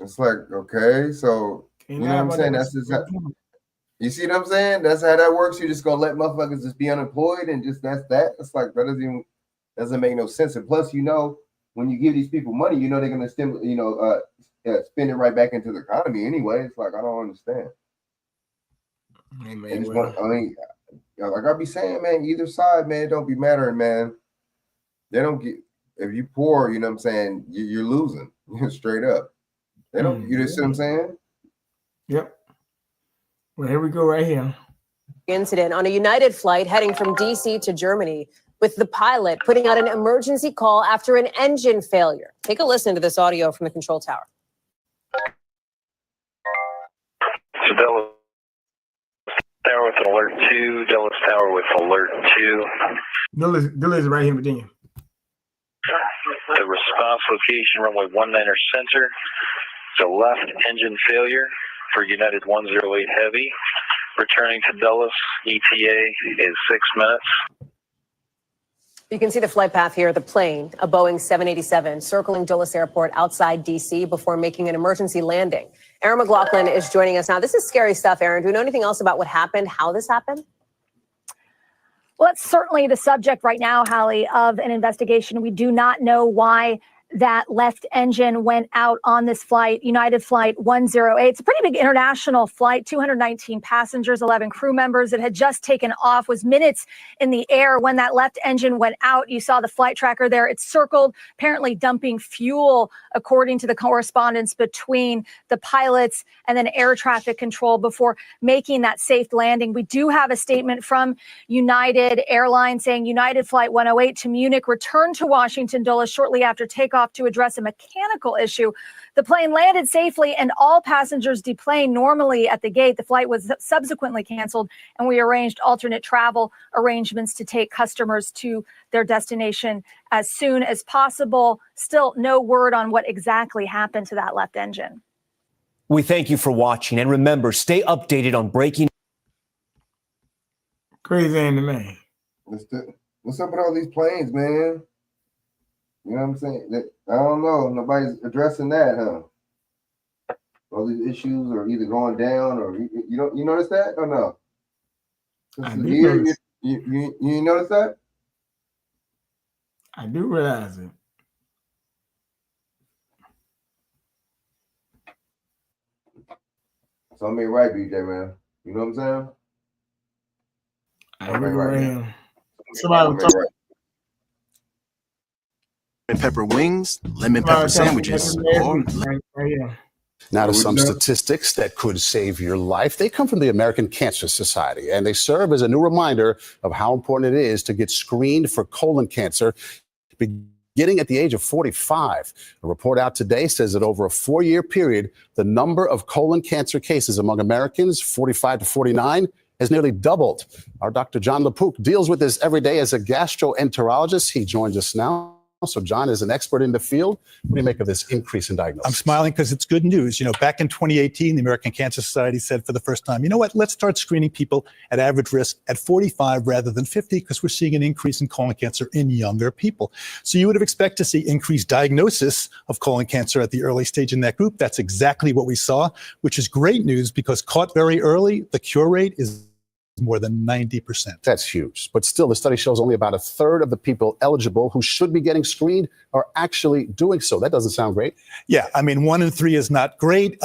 Speaker 7: It's like, okay, so you know what I'm saying? That's just you see what I'm saying? That's how that works. You're just gonna let motherfuckers just be unemployed and just that's that. It's like that doesn't make no sense. And plus, when you give these people money, they're gonna spend it right back into the economy anyway. It's like I don't understand. Like I be saying, man, either side, man, don't be mattering, man. They don't get if you poor, you know what I'm saying, you're losing straight up. They don't, you see what I'm saying?
Speaker 1: Yep. Well, here we go right here.
Speaker 3: Incident on a United flight heading from D.C. to Germany, with the pilot putting out an emergency call after an engine failure. Take a listen to this audio from the control tower.
Speaker 19: Dallas Tower with alert 2, Dallas Tower with alert 2.
Speaker 1: Dillis is right here in Virginia.
Speaker 19: The response location, runway 19er center. So left engine failure for United 108 Heavy. Returning to Dulles, ETA is 6 minutes.
Speaker 3: You can see the flight path here. The plane, a Boeing 787, circling Dulles Airport outside D.C. before making an emergency landing. Aaron McLaughlin is joining us now. This is scary stuff, Aaron. Do we know anything else about what happened, how this happened?
Speaker 20: Well, it's certainly the subject right now, Hallie, of an investigation. We do not know why that left engine went out on this flight, United Flight 108. It's a pretty big international flight, 219 passengers, 11 crew members. It had just taken off, was minutes in the air when that left engine went out. You saw the flight tracker there. It circled, apparently dumping fuel, according to the correspondence between the pilots and then air traffic control before making that safe landing. We do have a statement from United Airlines saying United Flight 108 to Munich returned to Washington Dulles shortly after takeoff off to address a mechanical issue. The plane landed safely and all passengers deplaned normally at the gate. The flight was subsequently canceled, and we arranged alternate travel arrangements to take customers to their destination as soon as possible. Still no word on what exactly happened to that left engine.
Speaker 17: We thank you for watching, and remember, stay updated on breaking.
Speaker 1: Crazy ain't the man.
Speaker 7: What's up with all these planes, man? You know what I'm saying? I don't know. Nobody's addressing that, huh? All these issues are either going down or you notice that or no?
Speaker 1: I do notice.
Speaker 7: You notice that?
Speaker 1: I do realize it.
Speaker 7: So I mean, right, BJ, man. You know what I'm saying?
Speaker 1: I agree
Speaker 7: right
Speaker 1: with him. Somebody was talking.
Speaker 4: Lemon pepper wings, lemon pepper sandwiches, or
Speaker 18: Now to some statistics that could save your life. They come from the American Cancer Society, and they serve as a new reminder of how important it is to get screened for colon cancer beginning at the age of 45. A report out today says that over a 4-year period, the number of colon cancer cases among Americans 45 to 49 has nearly doubled. Our Dr. John LaPook deals with this every day as a gastroenterologist. He joins us now. So John is an expert in the field. What do you make of this increase in diagnosis?
Speaker 21: I'm smiling because it's good news. You know, back in 2018, the American Cancer Society said for the first time, you know what, let's start screening people at average risk at 45 rather than 50 because we're seeing an increase in colon cancer in younger people. So you would have expected to see increased diagnosis of colon cancer at the early stage in that group. That's exactly what we saw, which is great news because caught very early, the cure rate is more than 90%.
Speaker 18: That's huge. But still, the study shows only about a third of the people eligible who should be getting screened are actually doing so. That doesn't sound great.
Speaker 21: Yeah, I mean, 1 in 3 is not great.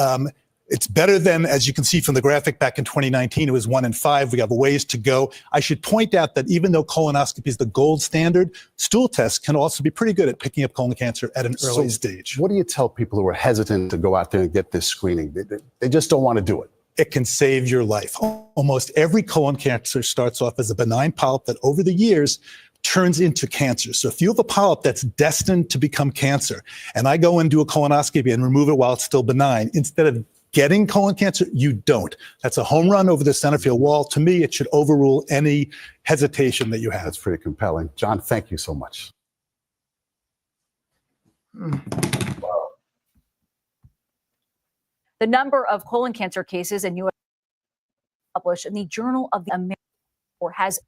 Speaker 21: It's better than, as you can see from the graphic back in 2019, it was 1 in 5. We have a ways to go. I should point out that even though colonoscopy is the gold standard, stool tests can also be pretty good at picking up colon cancer at an early stage.
Speaker 18: What do you tell people who are hesitant to go out there and get this screening? They just don't want to do it.
Speaker 21: It can save your life. Almost every colon cancer starts off as a benign polyp that over the years turns into cancer. So if you have a polyp that's destined to become cancer, and I go and do a colonoscopy and remove it while it's still benign, instead of getting colon cancer, you don't. That's a home run over the center field wall. To me, it should overrule any hesitation that you have.
Speaker 18: That's pretty compelling. John, thank you so much.
Speaker 3: The number of colon cancer cases in U.S. published in the Journal of the American has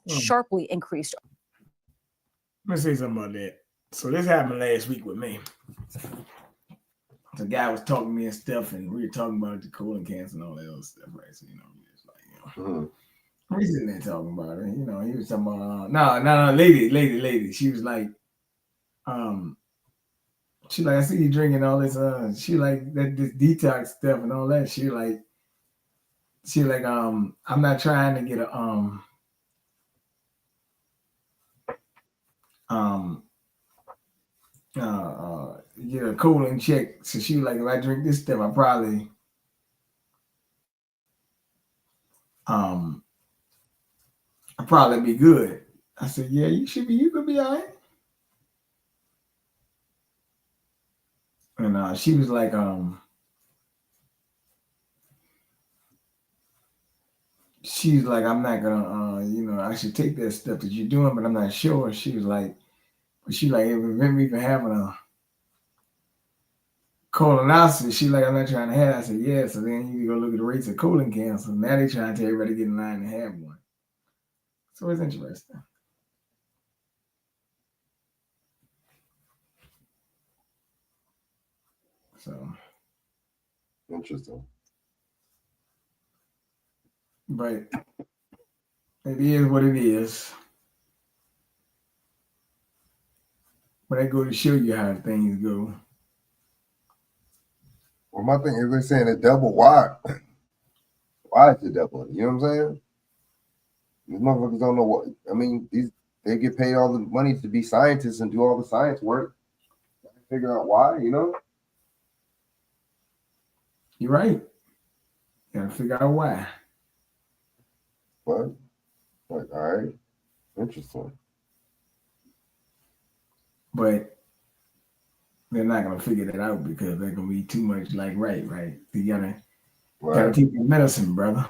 Speaker 3: sharply increased.
Speaker 1: Let me say something about that. So this happened last week with me. The guy was talking to me and stuff, and we were talking about the colon cancer and all that other stuff, right? So, it's like, we sitting there talking about it. He was talking about, no, lady. She was like, she like, I see you drinking all this. She like that this detox stuff and all that. She like, I'm not trying to get a get a colon check. So she was like, if I drink this stuff, I probably be good. I said, yeah, you could be all right. And she was like, I'm not gonna, I should take that stuff that you're doing, but I'm not sure. She was like, if me even having a colonoscopy, she like, I'm not trying to have it. I said, yeah. So then you go look at the rates of colon cancer. Now they trying to tell everybody to get in line to have one. So it's interesting. So
Speaker 7: interesting.
Speaker 1: But it is what it is. But I go to show you how things go.
Speaker 7: Well, my thing is they're saying it double. Why? Why is it double? You know what I'm saying? These motherfuckers don't know what. I mean, they get paid all the money to be scientists and do all the science work. Figure out why,
Speaker 1: You're right. You gotta figure out why.
Speaker 7: What? Like, all right. Interesting.
Speaker 1: But they're not gonna figure that out because they're gonna be too much like right. You gotta take the medicine, brother.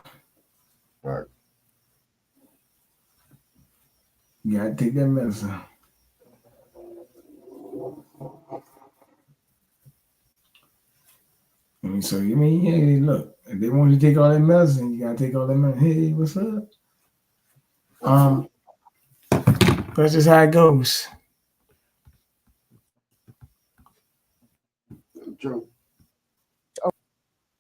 Speaker 7: Right.
Speaker 1: You gotta take that medicine. I mean, look, if they want you to take all that medicine, you gotta take all that medicine. Hey, what's up? That's just how it goes.
Speaker 7: True.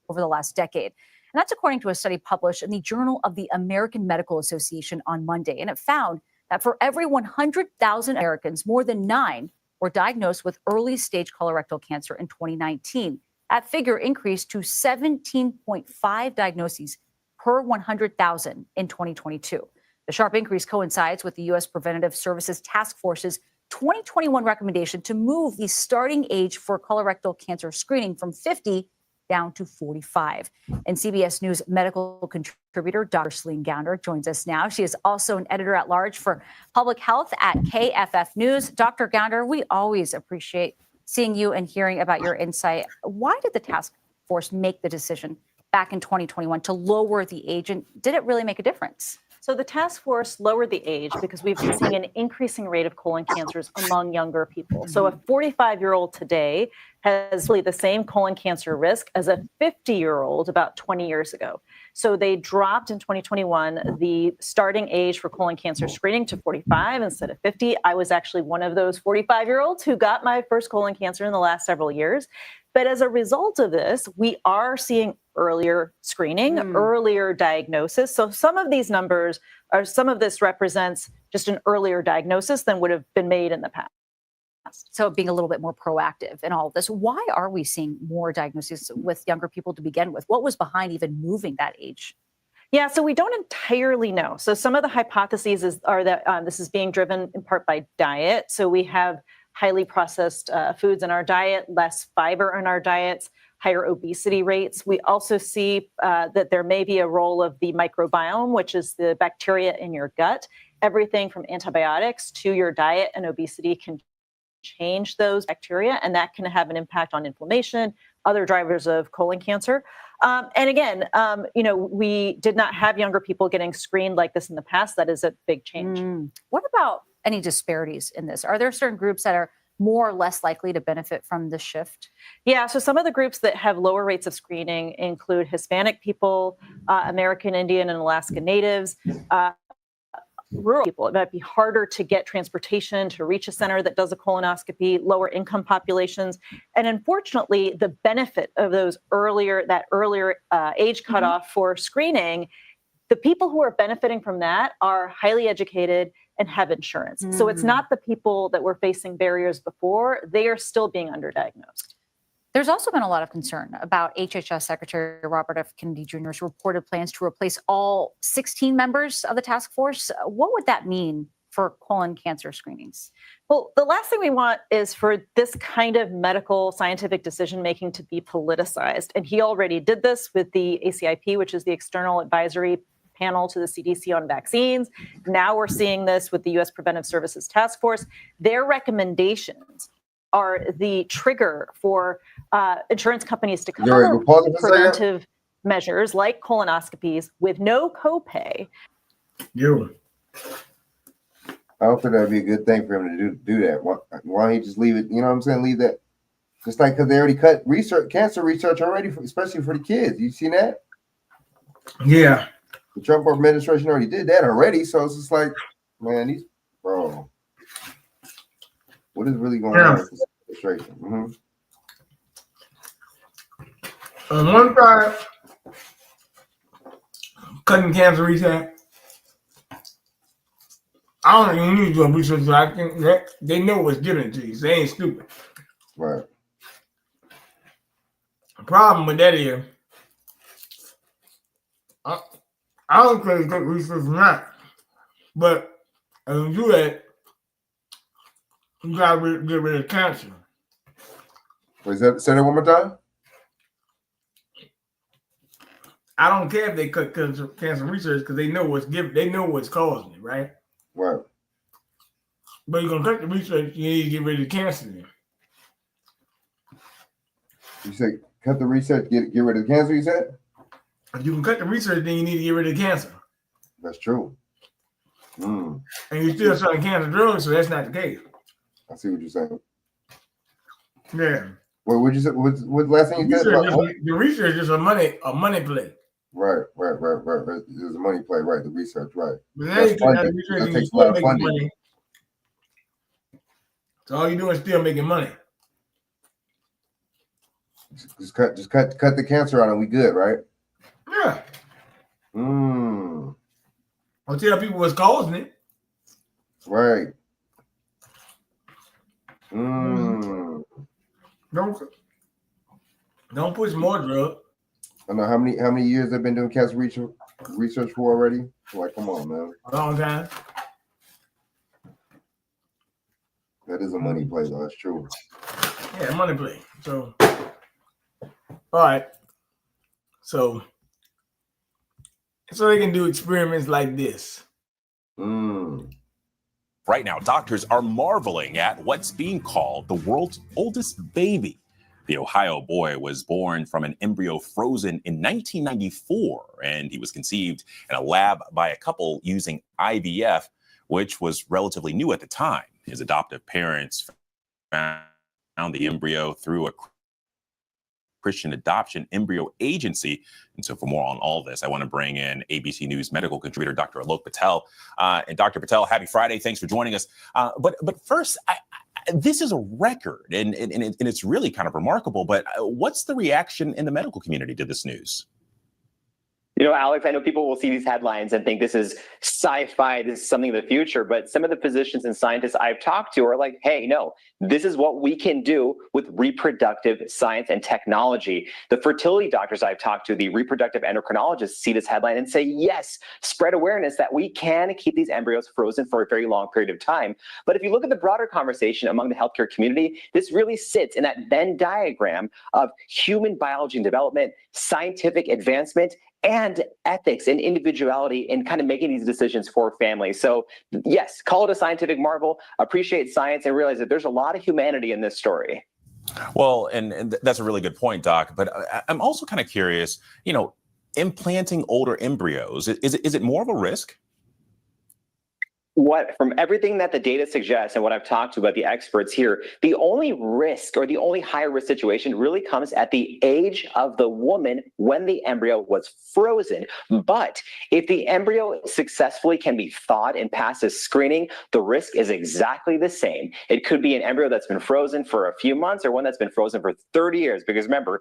Speaker 2: Over the last decade. And that's according to a study published in the Journal of the American Medical Association on Monday. And it found that for every 100,000 Americans, more than 9 were diagnosed with early stage colorectal cancer in 2019. That figure increased to 17.5 diagnoses per 100,000 in 2022. The sharp increase coincides with the U.S. Preventative Services Task Force's 2021 recommendation to move the starting age for colorectal cancer screening from 50 down to 45. And CBS News medical contributor Dr. Celine Gounder joins us now. She is also an editor-at-large for public health at KFF News. Dr. Gounder, we always appreciate seeing you and hearing about your insight. Why did the task force make the decision back in 2021 to lower the age, and did it really make a difference?
Speaker 22: So the task force lowered the age because we've been seeing an increasing rate of colon cancers among younger people. So a 45-year-old today has really the same colon cancer risk as a 50-year-old about 20 years ago. So they dropped in 2021 the starting age for colon cancer screening to 45 instead of 50. I was actually one of those 45-year-olds who got my first colon cancer in the last several years. But as a result of this, we are seeing earlier screening, earlier diagnosis. So some of these numbers some of this represents just an earlier diagnosis than would have been made in the past.
Speaker 2: So being a little bit more proactive in all of this. Why are we seeing more diagnoses with younger people to begin with? What was behind even moving that age?
Speaker 22: Yeah, so we don't entirely know. So some of the hypotheses are that this is being driven in part by diet. So we have highly processed foods in our diet, less fiber in our diets, higher obesity rates. We also see that there may be a role of the microbiome, which is the bacteria in your gut. Everything from antibiotics to your diet and obesity can change those bacteria, and that can have an impact on inflammation, other drivers of colon cancer. And again, we did not have younger people getting screened like this in the past. That is a big change.
Speaker 2: What about any disparities in this? Are there certain groups that are more or less likely to benefit from this shift?
Speaker 22: Yeah, so some of the groups that have lower rates of screening include Hispanic people, American Indian and Alaska Natives, rural people. It might be harder to get transportation to reach a center that does a colonoscopy, lower income populations. And unfortunately, the benefit of those earlier age cutoff for screening, the people who are benefiting from that are highly educated and have insurance. So it's not the people that were facing barriers before, they are still being underdiagnosed.
Speaker 2: There's also been a lot of concern about HHS Secretary Robert F. Kennedy Jr.'s reported plans to replace all 16 members of the task force. What would that mean for colon cancer screenings?
Speaker 22: Well, the last thing we want is for this kind of medical scientific decision-making to be politicized. And he already did this with the ACIP, which is the External Advisory Panel to the CDC on vaccines. Now we're seeing this with the U.S. Preventive Services Task Force. Their recommendations are the trigger for insurance companies to cover preventive measures like colonoscopies with no copay.
Speaker 7: I don't think that'd be a good thing for him to do that. Why don't he just leave it? You know what I'm saying? Leave that. Just like because they already cut cancer research already, especially for the kids. You seen that?
Speaker 1: Yeah.
Speaker 7: The Trump administration already did that already. So it's just like, man, bro. What is really going on with this administration?
Speaker 1: On one side, cutting cancer research, I don't think you need to do research. I think that they know what's given to you. So they ain't stupid.
Speaker 7: Right.
Speaker 1: The problem with that is, I don't care if good research or not, but if you do that, you gotta get rid of cancer.
Speaker 7: Wait, say that one more time?
Speaker 1: I don't care if they cut cancer research because they know what's causing it, right?
Speaker 7: Right.
Speaker 1: But you're gonna cut the research, you need to get rid of cancer then.
Speaker 7: You said cut the research, get rid of the cancer, you said?
Speaker 1: If you can cut the research, then you need to get rid of the cancer.
Speaker 7: That's true.
Speaker 1: And you're still selling cancer drugs, so that's not the case.
Speaker 7: I see what you're saying.
Speaker 1: Yeah.
Speaker 7: What would you say? What last thing you said about
Speaker 1: the research is a money play.
Speaker 7: Right. There's a money play, right? The research, right?
Speaker 1: But now you cut the research and you still making money. So all you're doing is still making money.
Speaker 7: Just cut the cancer out and we good, right?
Speaker 1: Yeah. I'll tell people what's causing it.
Speaker 7: Right.
Speaker 1: Don't push more drug.
Speaker 7: I know how many years they've been doing cancer research for already. Like, come on, man.
Speaker 1: A long time.
Speaker 7: That is a money play, though. That's true.
Speaker 1: Yeah, money play. So, all right. So they can do experiments like this.
Speaker 5: Right now, doctors are marveling at what's being called the world's oldest baby. The Ohio boy was born from an embryo frozen in 1994, and he was conceived in a lab by a couple using IVF, which was relatively new at the time. His adoptive parents found the embryo through a Christian adoption embryo agency. And so for more on all this, I want to bring in ABC News medical contributor, Dr. Alok Patel. And Dr. Patel, happy Friday. Thanks for joining us. But first, this is a record, and it's really kind of remarkable. But what's the reaction in the medical community to this news?
Speaker 8: You know, Alex, I know people will see these headlines and think this is sci-fi, this is something of the future, but some of the physicians and scientists I've talked to are like, hey, no, this is what we can do with reproductive science and technology. The fertility doctors I've talked to, the reproductive endocrinologists, see this headline and say, yes, spread awareness that we can keep these embryos frozen for a very long period of time. But if you look at the broader conversation among the healthcare community, this really sits in that Venn diagram of human biology and development, scientific advancement, and ethics and individuality in kind of making these decisions for families. So yes, call it a scientific marvel, appreciate science, and realize that there's a lot of humanity in this story.
Speaker 5: Well, and that's a really good point, Doc. But I'm also kind of curious, you know, implanting older embryos, is it more of a risk?
Speaker 8: From everything that the data suggests and what I've talked to about the experts here, the only risk or the only higher risk situation really comes at the age of the woman when the embryo was frozen. But if the embryo successfully can be thawed and passes screening, the risk is exactly the same. It could be an embryo that's been frozen for a few months or one that's been frozen for 30 years, because remember,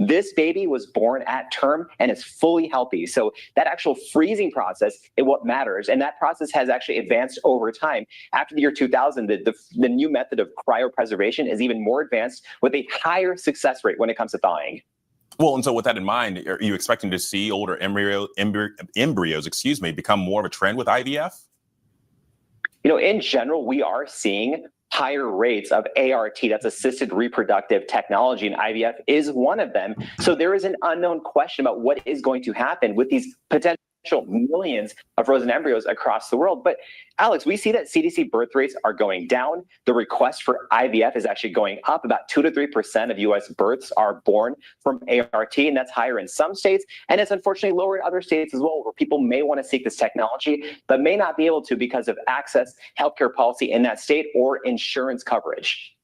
Speaker 8: this baby was born at term and is fully healthy. So that actual freezing process is what matters. And that process has actually advanced over time. After the year 2000, the new method of cryopreservation is even more advanced with a higher success rate when it comes to thawing.
Speaker 5: Well, and so with that in mind, are you expecting to see older embryos, become more of a trend with IVF?
Speaker 8: You know, in general, we are seeing higher rates of ART, that's assisted reproductive technology, and IVF is one of them. So there is an unknown question about what is going to happen with these potential millions of frozen embryos across the world. But Alex, we see that CDC birth rates are going down. The request for IVF is actually going up. About 2 to 3% of US births are born from ART, and that's higher in some states. And it's unfortunately lower in other states as well, where people may want to seek this technology, but may not be able to because of access, healthcare policy in that state, or insurance coverage.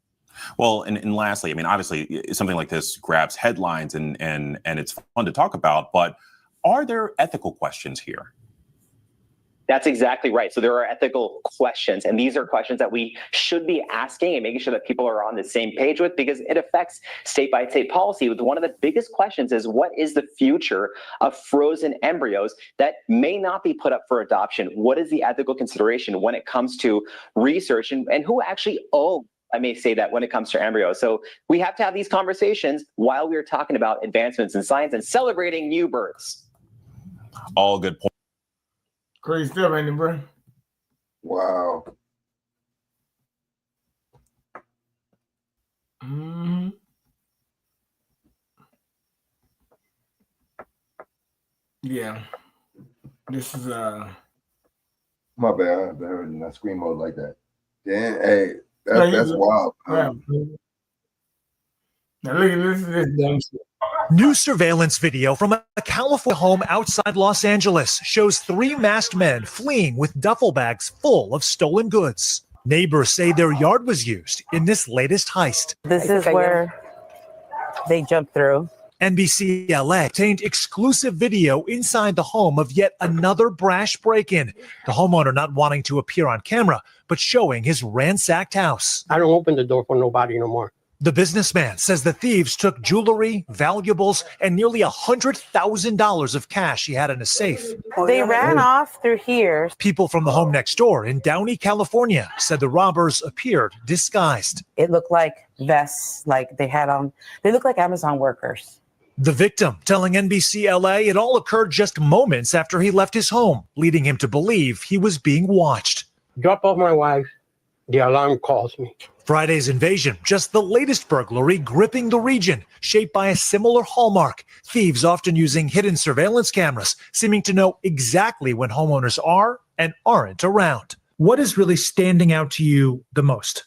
Speaker 5: Well, and lastly, I mean, obviously something like this grabs headlines and it's fun to talk about, but are there ethical questions here?
Speaker 8: That's exactly right. So there are ethical questions, and these are questions that we should be asking and making sure that people are on the same page with, because it affects state-by-state policy. One of the biggest questions is, what is the future of frozen embryos that may not be put up for adoption? What is the ethical consideration when it comes to research, and who actually owns, I may say that, when it comes to embryos? So we have to have these conversations while we're talking about advancements in science and celebrating new births.
Speaker 5: All good points.
Speaker 1: Crazy stuff, ain't it, bro?
Speaker 7: Wow.
Speaker 1: Yeah. This is
Speaker 7: my bad. I heard in that screen mode like that. Damn, hey, that's wild.
Speaker 1: Now look at this dumb shit.
Speaker 9: New surveillance video from a California home outside Los Angeles shows 3 masked men fleeing with duffel bags full of stolen goods. Neighbors say their yard was used in this latest heist.
Speaker 10: This is where they jumped through.
Speaker 9: NBC LA obtained exclusive video inside the home of yet another brash break-in. The homeowner not wanting to appear on camera, but showing his ransacked house.
Speaker 23: I don't open the door for nobody no more.
Speaker 9: The businessman says the thieves took jewelry, valuables, and nearly $100,000 of cash he had in a safe.
Speaker 10: They ran off through here.
Speaker 9: People from the home next door in Downey, California, said the robbers appeared disguised.
Speaker 10: It looked like vests, like they had on. They looked like Amazon workers.
Speaker 9: The victim telling NBC LA it all occurred just moments after he left his home, leading him to believe he was being watched.
Speaker 23: Drop off my wife. The alarm calls me.
Speaker 9: Friday's invasion, just the latest burglary gripping the region, shaped by a similar hallmark. Thieves often using hidden surveillance cameras, seeming to know exactly when homeowners are and aren't around. What is really standing out to you the most?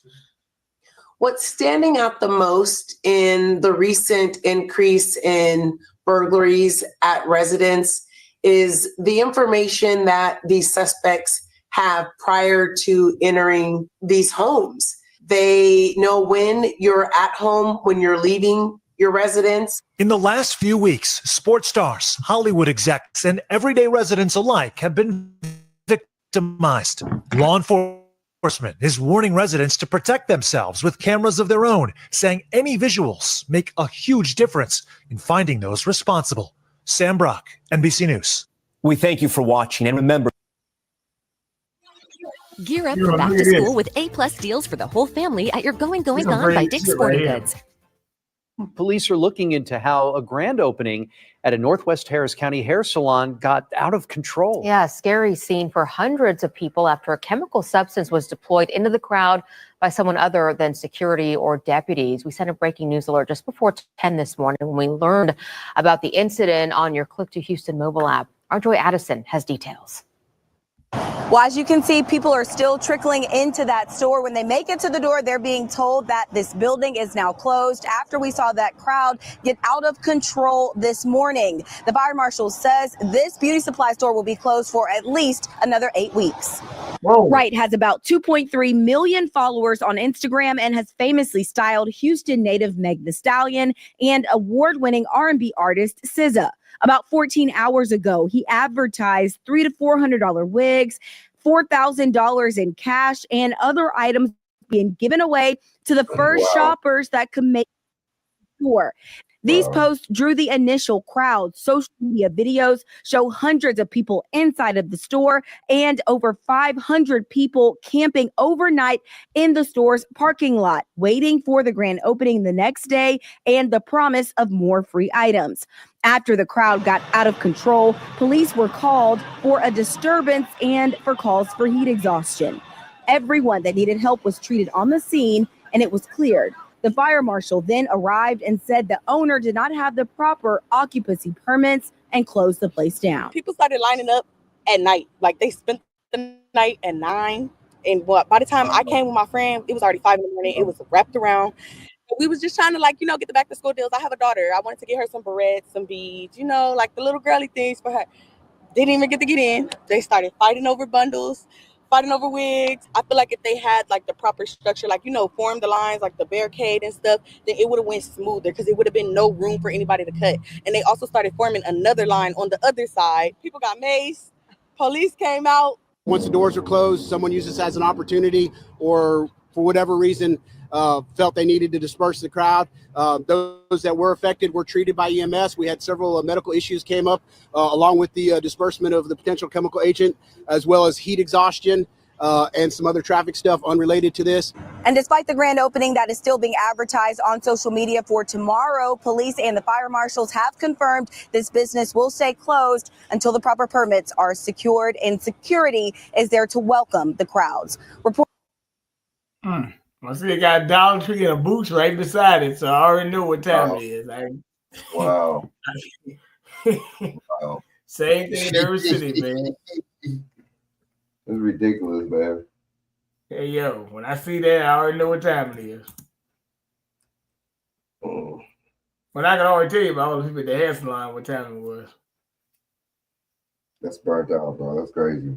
Speaker 24: What's standing out the most in the recent increase in burglaries at residents is the information that these suspects have prior to entering these homes. They know when you're at home, when you're leaving your residence.
Speaker 9: In the last few weeks, sports stars, Hollywood execs, and everyday residents alike have been victimized. Law enforcement is warning residents to protect themselves with cameras of their own, saying any visuals make a huge difference in finding those responsible. Sam Brock, NBC News.
Speaker 17: We thank you for watching, and remember,
Speaker 25: Gear up for back to school with A+ deals for the whole family at your Going Gone by Dick's Sporting Goods.
Speaker 26: Police are looking into how a grand opening at a Northwest Harris County hair salon got out of control.
Speaker 3: Yeah, scary scene for hundreds of people after a chemical substance was deployed into the crowd by someone other than security or deputies. We sent a breaking news alert just before 10 this morning when we learned about the incident on your Click to Houston mobile app. Our Joy Addison has details.
Speaker 27: Well, as you can see, people are still trickling into that store. When they make it to the door, they're being told that this building is now closed after we saw that crowd get out of control this morning. The fire marshal says this beauty supply store will be closed for at least another 8 weeks.
Speaker 1: Whoa.
Speaker 27: Wright has about 2.3 million followers on Instagram and has famously styled Houston native Meg Thee Stallion and award-winning R&B artist SZA. About 14 hours ago, he advertised $300 to $400 wigs, $4,000 in cash, and other items being given away to the first shoppers that could make the tour. These posts drew the initial crowd. Social media videos show hundreds of people inside of the store and over 500 people camping overnight in the store's parking lot, waiting for the grand opening the next day and the promise of more free items. After the crowd got out of control, police were called for a disturbance and for calls for heat exhaustion. Everyone that needed help was treated on the scene and it was cleared. The fire marshal then arrived and said the owner did not have the proper occupancy permits and closed the place down.
Speaker 28: People started lining up at night. Like they spent the night at 9. And by the time I came with my friend, it was already 5 in the morning. It was wrapped around. We was just trying to get the back to school deals. I have a daughter. I wanted to get her some barrettes, some beads, like the little girly things for her. Didn't even get to get in. They started fighting over bundles, fighting over wigs. I feel like if they had the proper structure, form the lines, like the barricade and stuff, then it would have went smoother because it would have been no room for anybody to cut. And they also started forming another line on the other side. People got maced. Police came out.
Speaker 29: Once the doors were closed, someone used this as an opportunity or for whatever reason felt they needed to disperse the crowd. Those that were affected were treated by EMS. We had several medical issues came up along with the disbursement of the potential chemical agent, as well as heat exhaustion and some other traffic stuff unrelated to this.
Speaker 27: And despite the grand opening that is still being advertised on social media for tomorrow, police and the fire marshals have confirmed this business will stay closed until the proper permits are secured and security is there to welcome the crowds.
Speaker 1: I see they got a Dollar Tree and a Boots right beside it, so I already know what time it is.
Speaker 7: Wow.
Speaker 1: Same thing in every city, man.
Speaker 7: It's ridiculous, man.
Speaker 1: Hey, yo, when I see that, I already know what time it is. But I can always tell you about all the people at the hair salon what time it was.
Speaker 7: That's burnt out, bro. That's crazy.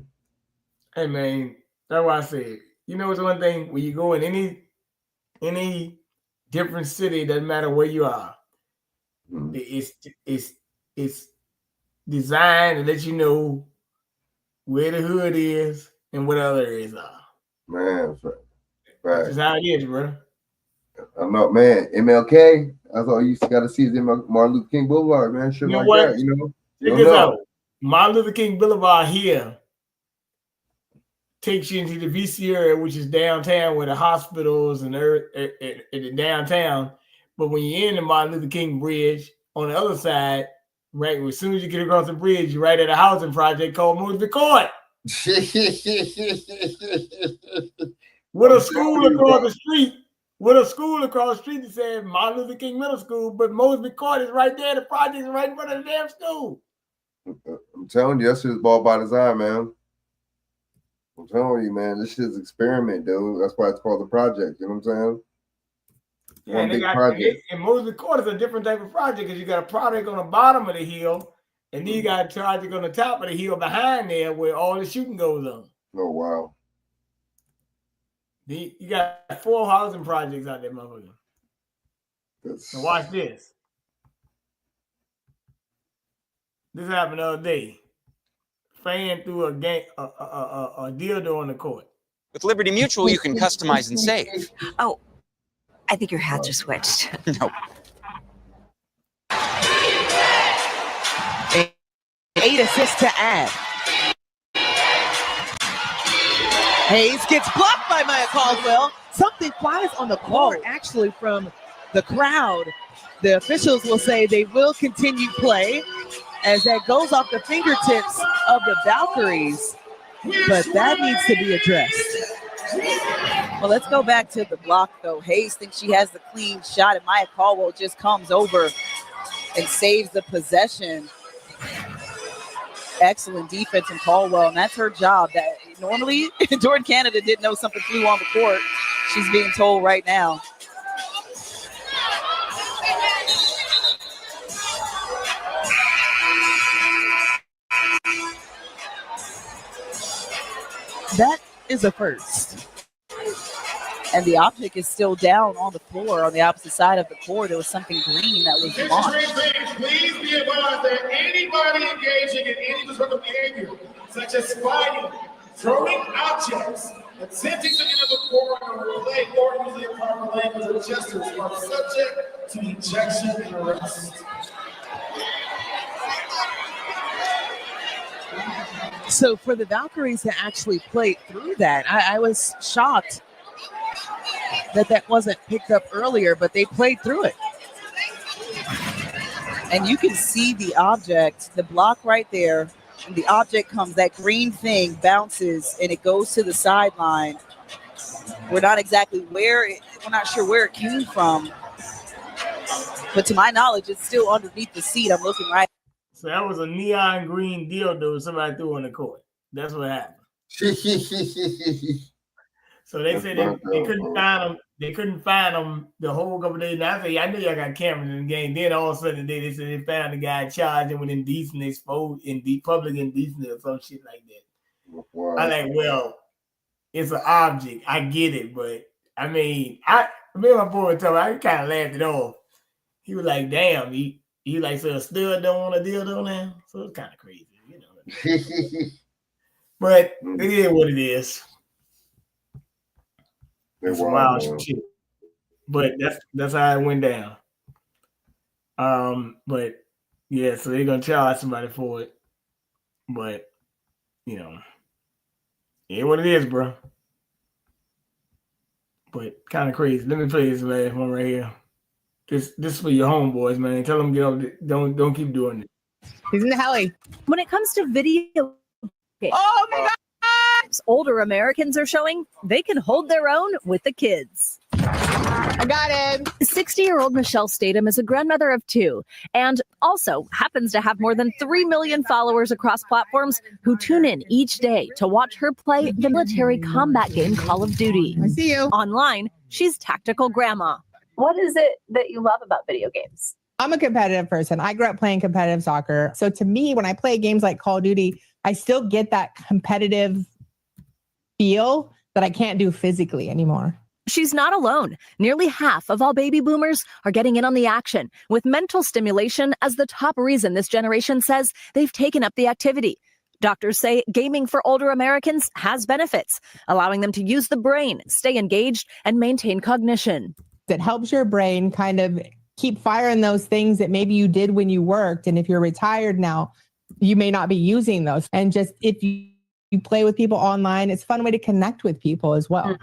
Speaker 1: Hey man, that's why I said, you know, it's one thing when you go in any different city, doesn't matter where you are. It's designed to let you know where the hood is and what other areas are.
Speaker 7: Man,
Speaker 1: That's just how it is, bro.
Speaker 7: I'm not, man. MLK. That's all you got to see is Martin Luther King Boulevard, man. Shit
Speaker 1: You know
Speaker 7: like
Speaker 1: what?
Speaker 7: that, you know.
Speaker 1: Check this out. Martin Luther King Boulevard here takes you into the VC area, which is downtown where the hospitals and the downtown. But when you're in the Martin Luther King Bridge, on the other side, right, as soon as you get across the bridge, you're right at a housing project called Mosby Court. With a school across the street. With a school across the street that says Martin Luther King Middle School, but Mosby Court is right there. The project is right in front of the damn school.
Speaker 7: I'm telling you, that shit is ball by design, man. I'm telling you, man, this shit is experiment, dude. That's why it's called the project. You know what I'm saying?
Speaker 1: Yeah, and Mosby Court is a different type of project because you got a project on the bottom of the hill, and then you got a project on the top of the hill behind there where all the shooting goes on.
Speaker 7: Oh, wow.
Speaker 1: You got 4 housing projects out there, motherfucker. Now watch this. This happened the other day. Fan threw a dildo on the court.
Speaker 6: With Liberty Mutual, you can customize and save.
Speaker 11: Oh, I think your hats are switched.
Speaker 6: No.
Speaker 12: 8 assists to add. Hayes gets blocked by Maya Caldwell. Something flies on the court, actually, from the crowd. The officials will say they will continue play as that goes off the fingertips of the Valkyries, but that needs to be addressed.
Speaker 27: Well, let's go back to the block, though. Hayes thinks she has the clean shot, and Maya Caldwell just comes over and saves the possession. Excellent defense from Caldwell, and that's her job. That normally Jordan Canada didn't know something flew on the court. She's being told right now. That is a first. And the object is still down on the floor on the opposite side of the court. There was something green that was launched.
Speaker 13: Please be advised that anybody engaging in any disruptive behavior, such as fighting, throwing objects, attempting to enter the court or play or using improper language or gestures are subject to ejection and arrest.
Speaker 12: So for the Valkyries to actually play through that, I was shocked that wasn't picked up earlier, but they played through it.
Speaker 27: And you can see the object, the block right there, and the object comes, that green thing bounces, and it goes to the sideline. We're not exactly we're not sure where it came from, but to my knowledge, it's still underneath the seat. I'm looking right.
Speaker 1: So that was a neon green dildo somebody threw on the court. That's what happened. So they said they couldn't find them. They couldn't find them the whole couple of days. Now I say, I knew y'all got cameras in the game. Then all of a sudden they said they found the guy charged him with indecent exposed in public indecency or some shit like that. Wow. I like, well, it's an object. I get it, but I mean, me and my boy told me, I kind of laughed it off. He was like, damn, he like, so a stud don't want a dildo now? So it's kind of crazy, you know. But it is what it is. It's wild shit. But that's how it went down. But yeah, so they're gonna charge somebody for it. But you know, it is what it is, bro. But kind of crazy. Let me play this last one right here. This is for your homeboys, man. Tell them get off. Don't keep doing it.
Speaker 27: He's in the alley. When it comes to video games,
Speaker 12: oh my God!
Speaker 27: Older Americans are showing they can hold their own with the kids.
Speaker 12: I got him.
Speaker 27: 60-year-old Michelle Statham is a grandmother of 2 and also happens to have more than 3 million followers across platforms who tune in each day to watch her play the military combat game Call of Duty.
Speaker 12: I see you.
Speaker 27: Online, she's Tactical Grandma.
Speaker 14: What is it that you love about video games?
Speaker 2: I'm a competitive person. I grew up playing competitive soccer. So to me, when I play games like Call of Duty, I still get that competitive feel that I can't do physically anymore.
Speaker 25: She's not alone. Nearly half of all baby boomers are getting in on the action, with mental stimulation as the top reason this generation says they've taken up the activity. Doctors say gaming for older Americans has benefits, allowing them to use the brain, stay engaged, and maintain cognition.
Speaker 2: It helps your brain kind of keep firing those things that maybe you did when you worked. And if you're retired now, you may not be using those. And just if you play with people online, it's a fun way to connect with people as well.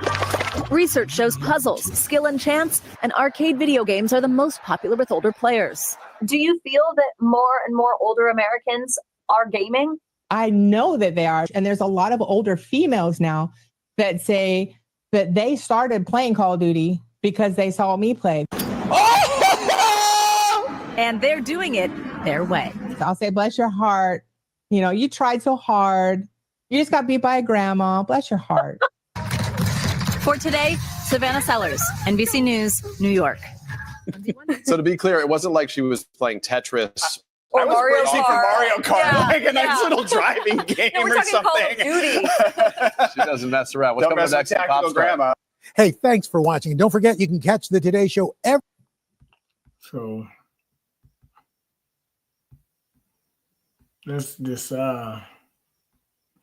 Speaker 25: Research shows puzzles, skill and chance, and arcade video games are the most popular with older players. Do you feel that more and more older Americans are gaming?
Speaker 2: I know that they are. And there's a lot of older females now that say that they started playing Call of Duty because they saw me play.
Speaker 25: And they're doing it their way.
Speaker 2: I'll say, bless your heart. You know, you tried so hard. You just got beat by a grandma. Bless your heart.
Speaker 25: For today, Savannah Sellers, NBC News, New York.
Speaker 4: So to be clear, it wasn't like she was playing Tetris
Speaker 25: Or
Speaker 4: Mario
Speaker 25: Kart.
Speaker 4: For Mario Kart,
Speaker 25: Yeah,
Speaker 4: like a nice
Speaker 25: yeah.
Speaker 4: little driving game
Speaker 25: No, we're
Speaker 4: or
Speaker 25: talking Call of
Speaker 4: something.
Speaker 25: Duty.
Speaker 4: She doesn't mess around. What's
Speaker 14: Don't
Speaker 4: coming
Speaker 14: mess
Speaker 4: up
Speaker 14: with
Speaker 4: next? in
Speaker 14: Tactical
Speaker 4: Pop Star?
Speaker 14: Grandma. Hey, thanks for watching. And don't forget, you can catch the Today Show every.
Speaker 1: So that's this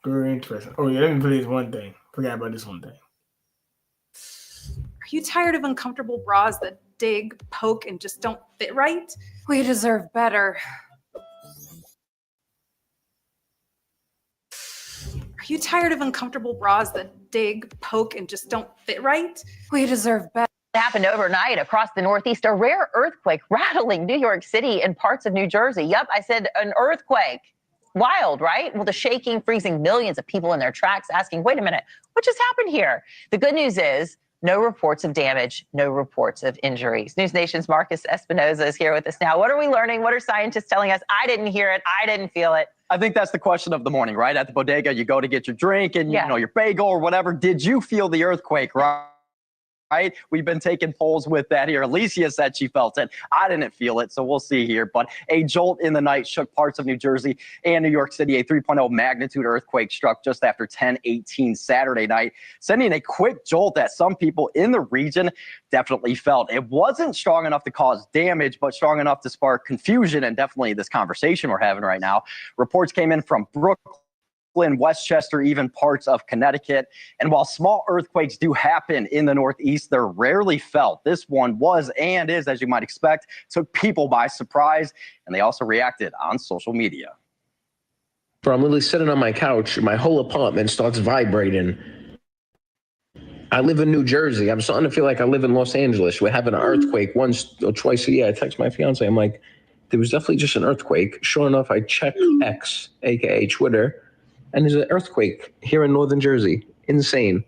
Speaker 1: very interesting. Oh yeah, let me play this one thing. Forgot about this one thing.
Speaker 15: Are you tired of uncomfortable bras that dig, poke, and just don't fit right? We deserve better. Are you tired of uncomfortable bras that dig, poke, and just don't fit right? We deserve better.
Speaker 16: Happened overnight across the Northeast, a rare earthquake rattling New York City and parts of New Jersey. Yep, I said an earthquake. Wild, right? Well, the shaking freezing millions of people in their tracks asking, wait a minute, what just happened here? The good news is no reports of damage, no reports of injuries. News Nation's Marcus Espinoza is here with us now. What are we learning? What are scientists telling us? I didn't hear it. I didn't feel it.
Speaker 18: I think that's the question of the morning, right? At the bodega, you go to get your drink and, you know, your bagel or whatever. Did you feel the earthquake, right? We've been taking polls with that here. Alicia said she felt it. I didn't feel it, so we'll see here. But a jolt in the night shook parts of New Jersey and New York City. A 3.0 magnitude earthquake struck just after 10:18 Saturday night, sending a quick jolt that some people in the region definitely felt. It wasn't strong enough to cause damage, but strong enough to spark confusion and definitely this conversation we're having right now. Reports came in from Brooklyn, Westchester, even parts of Connecticut. And while small earthquakes do happen in the Northeast, they're rarely felt. This one was and is, as you might expect, took people by surprise, and they also reacted on social media.
Speaker 19: Bro, I'm literally sitting on my couch, my whole apartment starts vibrating. I live in New Jersey. I'm starting to feel like I live in Los Angeles. We're having an earthquake once or twice a year. I text my fiance, I'm like, there was definitely just an earthquake. Sure enough, I check X, aka Twitter, and there's an earthquake here in Northern Jersey. Insane.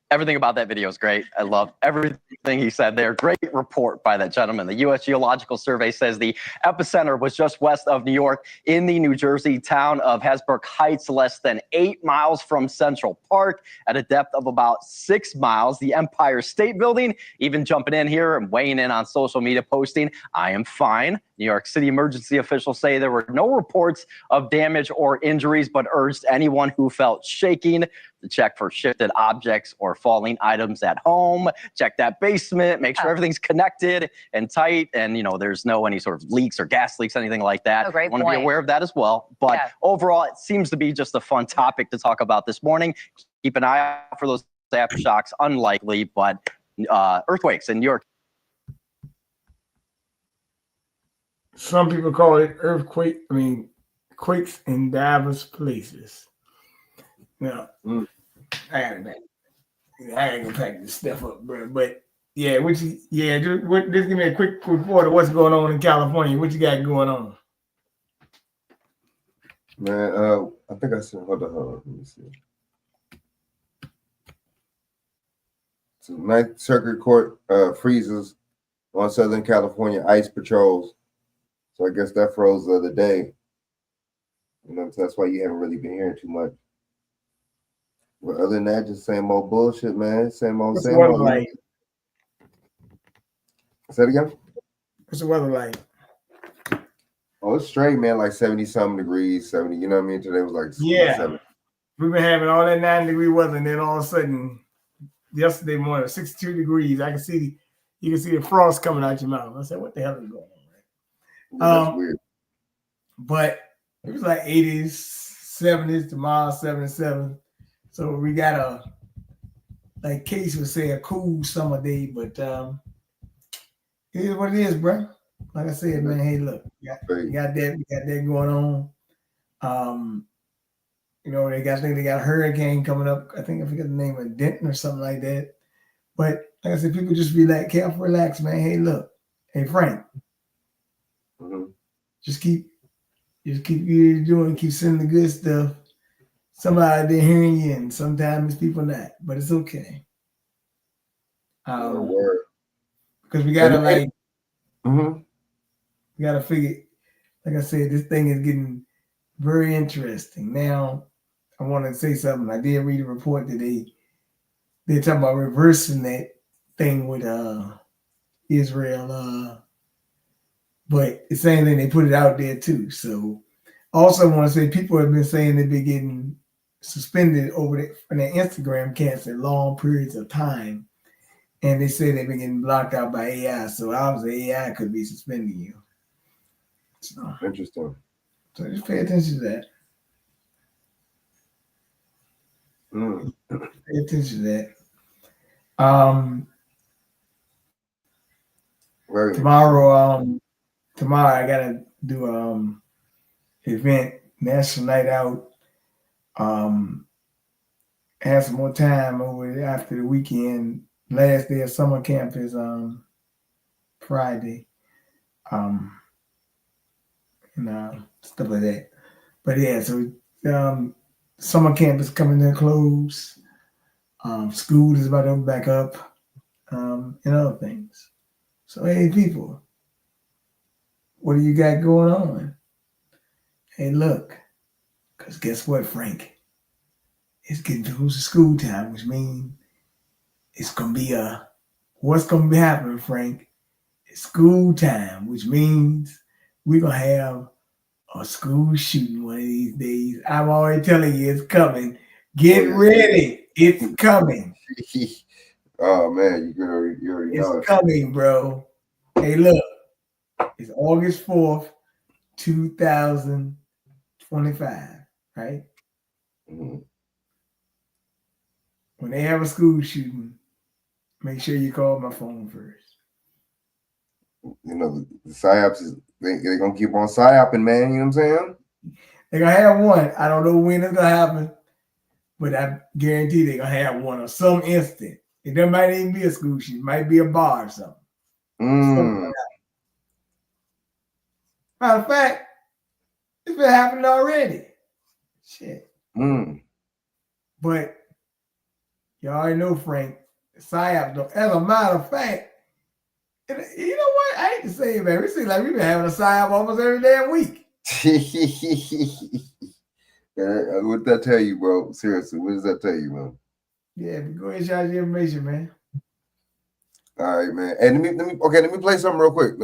Speaker 18: Everything about that video is great. I love everything he said there. Great report by that gentleman. The U.S. Geological Survey says the epicenter was just west of New York in the New Jersey town of Hasbrook Heights, less than 8 miles from Central Park at a depth of about 6 miles. The Empire State Building even jumping in here and weighing in on social media, posting, I am fine. New York City emergency officials say there were no reports of damage or injuries, but urged anyone who felt shaking to check for shifted objects or falling items at home, check that basement, make sure everything's connected and tight, and there's no any sort of leaks or gas leaks, anything like that.
Speaker 16: Oh, great
Speaker 18: Want to be
Speaker 16: point.
Speaker 18: aware of that as well. But overall, it seems to be just a fun topic to talk about this morning. Keep an eye out for those aftershocks. Unlikely, but earthquakes in New York.
Speaker 1: Some people call it quakes in diverse places. Now, I gotta go pack this stuff up, bro. But yeah, just give me a quick report of what's going on in California. What you got going on?
Speaker 7: Man, I think I said, hold on, let me see. So Ninth Circuit Court freezes on Southern California ICE patrols. So I guess that froze the other day. So that's why you haven't really been hearing too much. But other than that, just same old bullshit, man. Same old.
Speaker 1: Like?
Speaker 7: Say it again.
Speaker 1: What's the weather like?
Speaker 7: Oh, it's straight, man. Like 70-something degrees, 70. You know what I mean? Today was like 70.
Speaker 1: We've been having all that 90-degree weather, and then all of a sudden, yesterday morning, 62 degrees. You can see the frost coming out your mouth. I said, "What the hell is going on?" Right?
Speaker 7: That's weird.
Speaker 1: But it was like 80s, 70s. Tomorrow, 77. So we got a, like Case would say, a cool summer day. But it is what it is, bro. Like I said, man. Hey, look, we got that going on. You know, I think they got a hurricane coming up. I forget the name of Denton or something like that. But like I said, people just careful, relax, man. Hey, look, hey Frank, just keep doing, keep sending the good stuff. Somebody they're hearing you, and sometimes people not, but it's okay. Because we gotta we gotta figure. Like I said, this thing is getting very interesting. Now, I want to say something. I did read a report that they're talking about reversing that thing with Israel, but it's saying that they put it out there too. So, also want to say people have been saying they've been getting suspended over their Instagram accounts at long periods of time, and they say they've been getting blocked out by AI. So obviously AI could be suspending you. So,
Speaker 7: interesting.
Speaker 1: So just pay attention to that. Pay attention to that. Tomorrow I gotta do event, National Night Out. Have some more time over after the weekend. Last day of summer camp is Friday. And stuff like that. But yeah, so summer camp is coming to a close. School is about to open back up, and other things. So hey, people, what do you got going on? Hey, look, because guess what, Frank? It's getting close to school time, which means it's gonna be what's gonna be happening, Frank? It's school time, which means we're gonna have a school shooting one of these days. I'm already telling you, it's coming. Get ready, it's coming.
Speaker 7: Oh man, you already know
Speaker 1: it's coming, bro. Hey, look, it's August 4th, 2025, right? When they have a school shooting, make sure you call my phone first.
Speaker 7: You know, the psyops is they're gonna keep on psyoping, man. You know what I'm saying?
Speaker 1: They're gonna have one. I don't know when it's gonna happen, but I guarantee they're gonna have one or some instant. And there might even be a school shooting, might be a bar or something. Matter of fact, it's been happening already. Shit. But you already know, Frank, the psyops don't. As a matter of fact, you know what? I hate to say it, man. It seems like we've been having a psyop almost every damn week.
Speaker 7: What that tell you, bro? Seriously, what does that tell you, man?
Speaker 1: Yeah, but go ahead and shout your information, man.
Speaker 7: All right, man. And let me play something real quick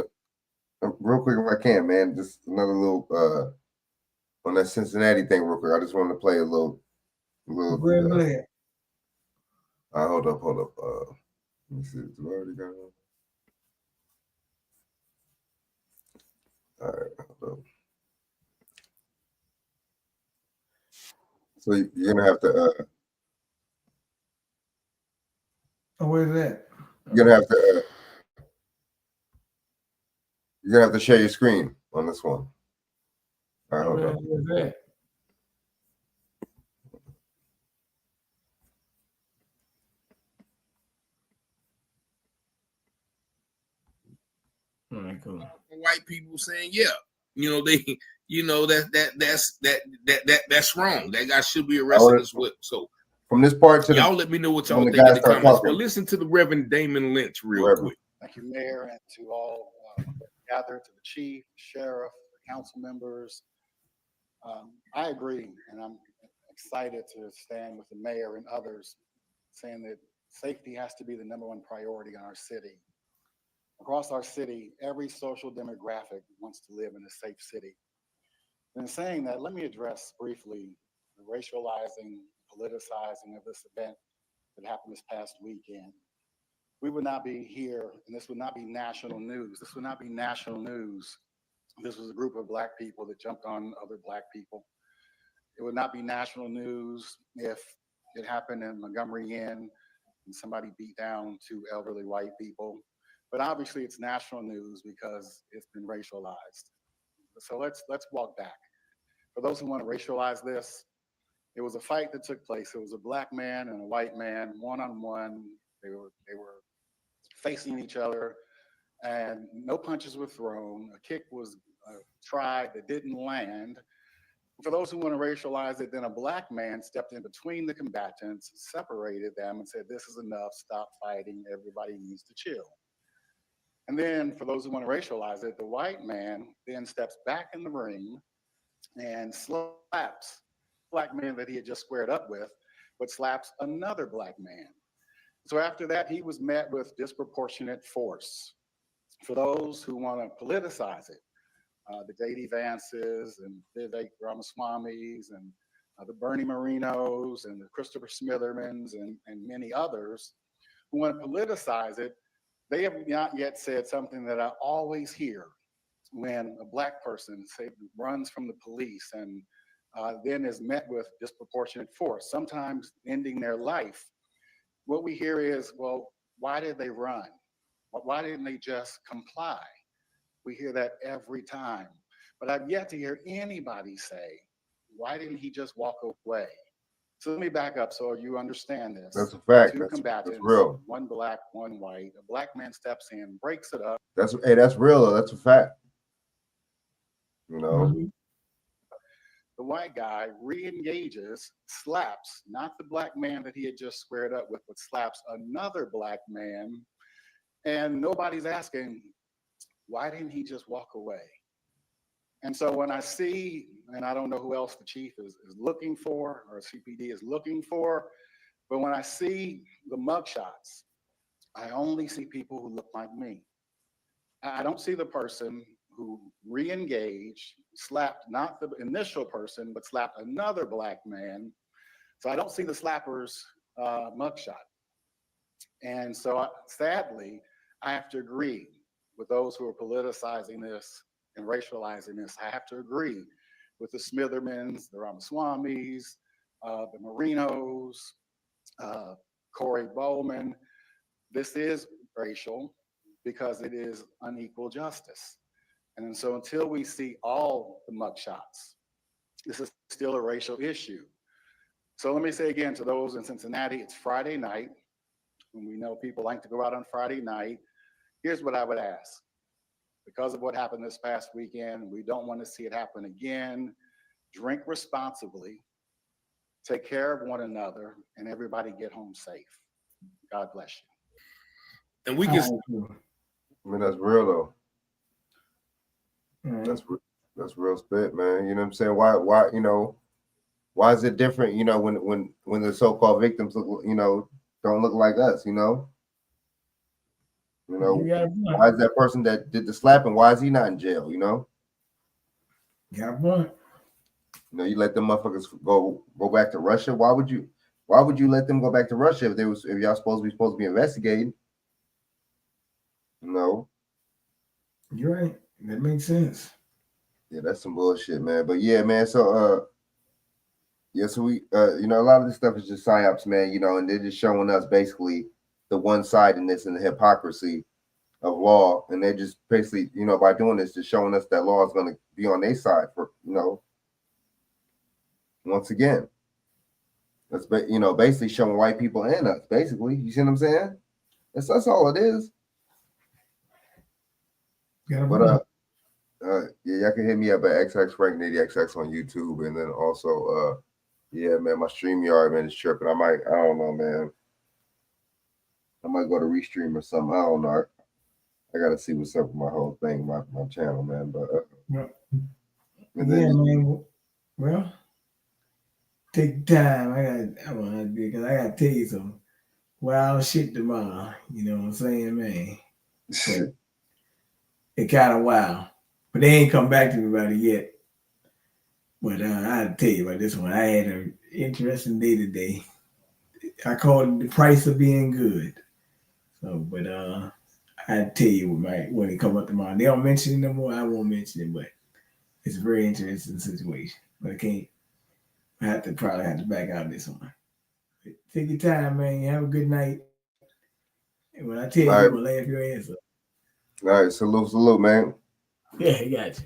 Speaker 7: if I can, man. Just another little on that Cincinnati thing real quick. I just wanted to play a little.
Speaker 1: Go ahead, play it.
Speaker 7: Hold up. Let me see. Do I already got it? All right, hold up. So you're gonna have to.
Speaker 1: Where's that?
Speaker 7: You're gonna have to share your screen on this one. All right, hold on.
Speaker 1: Where's that? All right, cool.
Speaker 5: White people saying, yeah, that's wrong. That guy should be arrested as well. So
Speaker 7: from this part to
Speaker 5: y'all let me know what y'all think in the comments. Well, listen to the Reverend Damon Lynch real quick.
Speaker 8: Thank you, Mayor, and to all gathered, to the chief, sheriff, council members. I agree, and I'm excited to stand with the mayor and others saying that safety has to be the #1 priority in our city. across our city, every social demographic wants to live in a safe city. And in saying that, let me address briefly the racializing, politicizing of this event that happened this past weekend. We would not be here, and this would not be national news. This would not be national news. This was a group of Black people that jumped on other Black people. It would not be national news if it happened in Montgomery Inn and somebody beat down two elderly white people. But obviously it's national news because it's been racialized. So let's walk back. For those who want to racialize this, it was a fight that took place. It was a Black man and a white man, one-on-one. They were facing each other, and no punches were thrown. A kick was tried that didn't land. For those who want to racialize it, then a Black man stepped in between the combatants, separated them, and said, "This is enough, stop fighting, everybody needs to chill." And then for those who want to racialize it, the white man then steps back in the ring and slaps the Black man that he had just squared up with, but slaps another Black man. So after that, he was met with disproportionate force. For those who want to politicize it, the J.D. Vances and Vivek Ramaswamy's and the Bernie Marinos and the Christopher Smithermans and many others who want to politicize it, they have not yet said something that I always hear when a Black person, say, runs from the police and then is met with disproportionate force, sometimes ending their life. What we hear is, well, why did they run? Why didn't they just comply? We hear that every time. But I've yet to hear anybody say, why didn't he just walk away? So let me back up so you understand this.
Speaker 7: That's a fact.
Speaker 8: Two combatants,
Speaker 7: that's real.
Speaker 8: one Black, one white. A Black man steps in, breaks it up.
Speaker 7: That's real though. That's a fact. You know.
Speaker 8: The white guy re-engages, slaps, not the Black man that he had just squared up with, but slaps another Black man. And nobody's asking, why didn't he just walk away? And so when I see, and I don't know who else the chief is looking for or CPD is looking for, but when I see the mugshots, I only see people who look like me. I don't see the person who re-engaged, slapped not the initial person, but slapped another Black man. So I don't see the slapper's mugshot. And so sadly, I have to agree with those who are politicizing this and racializing this. I have to agree with the Smithermans, the Ramaswamys, the Marinos, Corey Bowman. This is racial because it is unequal justice. And so until we see all the mugshots, this is still a racial issue. So let me say again to those in Cincinnati, it's Friday night, and we know people like to go out on Friday night. Here's what I would ask. Because of what happened this past weekend, we don't want to see it happen again. Drink responsibly, take care of one another, and everybody get home safe. God bless you.
Speaker 5: And we can.
Speaker 7: I mean, that's real though. That's real spit, man. You know what I'm saying? Why, you know, why is it different, you know, when the so-called victims look, you know, don't look like us, you know? You know, why is that person that did the slapping, why is he not in jail, you know?
Speaker 1: Got one.
Speaker 7: You know, you let them motherfuckers go back to Russia. Why would you let them go back to Russia if y'all supposed to be investigating? No.
Speaker 1: You're right. That makes sense.
Speaker 7: Yeah, that's some bullshit, man. But yeah, man. So so we you know, a lot of this stuff is just psyops, man, you know, and they're just showing us basically the one-sidedness and the hypocrisy of law. And they're just basically, you know, by doing this, just showing us that law is gonna be on their side for, you know, once again. That's you know, basically showing white people and us, basically. You see what I'm saying? That's all it is. But yeah, y'all can hit me up at XX Frank Nitty XX on YouTube, and then also yeah, man, my StreamYard, man, is tripping. I don't know, man. I might go to Restream or something. I don't know. I gotta see what's up with my whole thing, my channel, man. But
Speaker 1: yeah, man. Well, take time. I want to be because I gotta tell you some wild shit tomorrow. You know what I'm saying, man? It kind of wild. But they ain't come back to me about it yet. But I'll tell you about this one. I had an interesting day today. I called it the price of being good. So, but I'll tell you when it come up tomorrow. They don't mention it no more. I won't mention it, but it's a very interesting situation. But I probably have to back out this one. But take your time, man. Have a good night. And when I tell you, you're going to laugh your ass up.
Speaker 7: All right, salute, man.
Speaker 1: Yeah, I got you.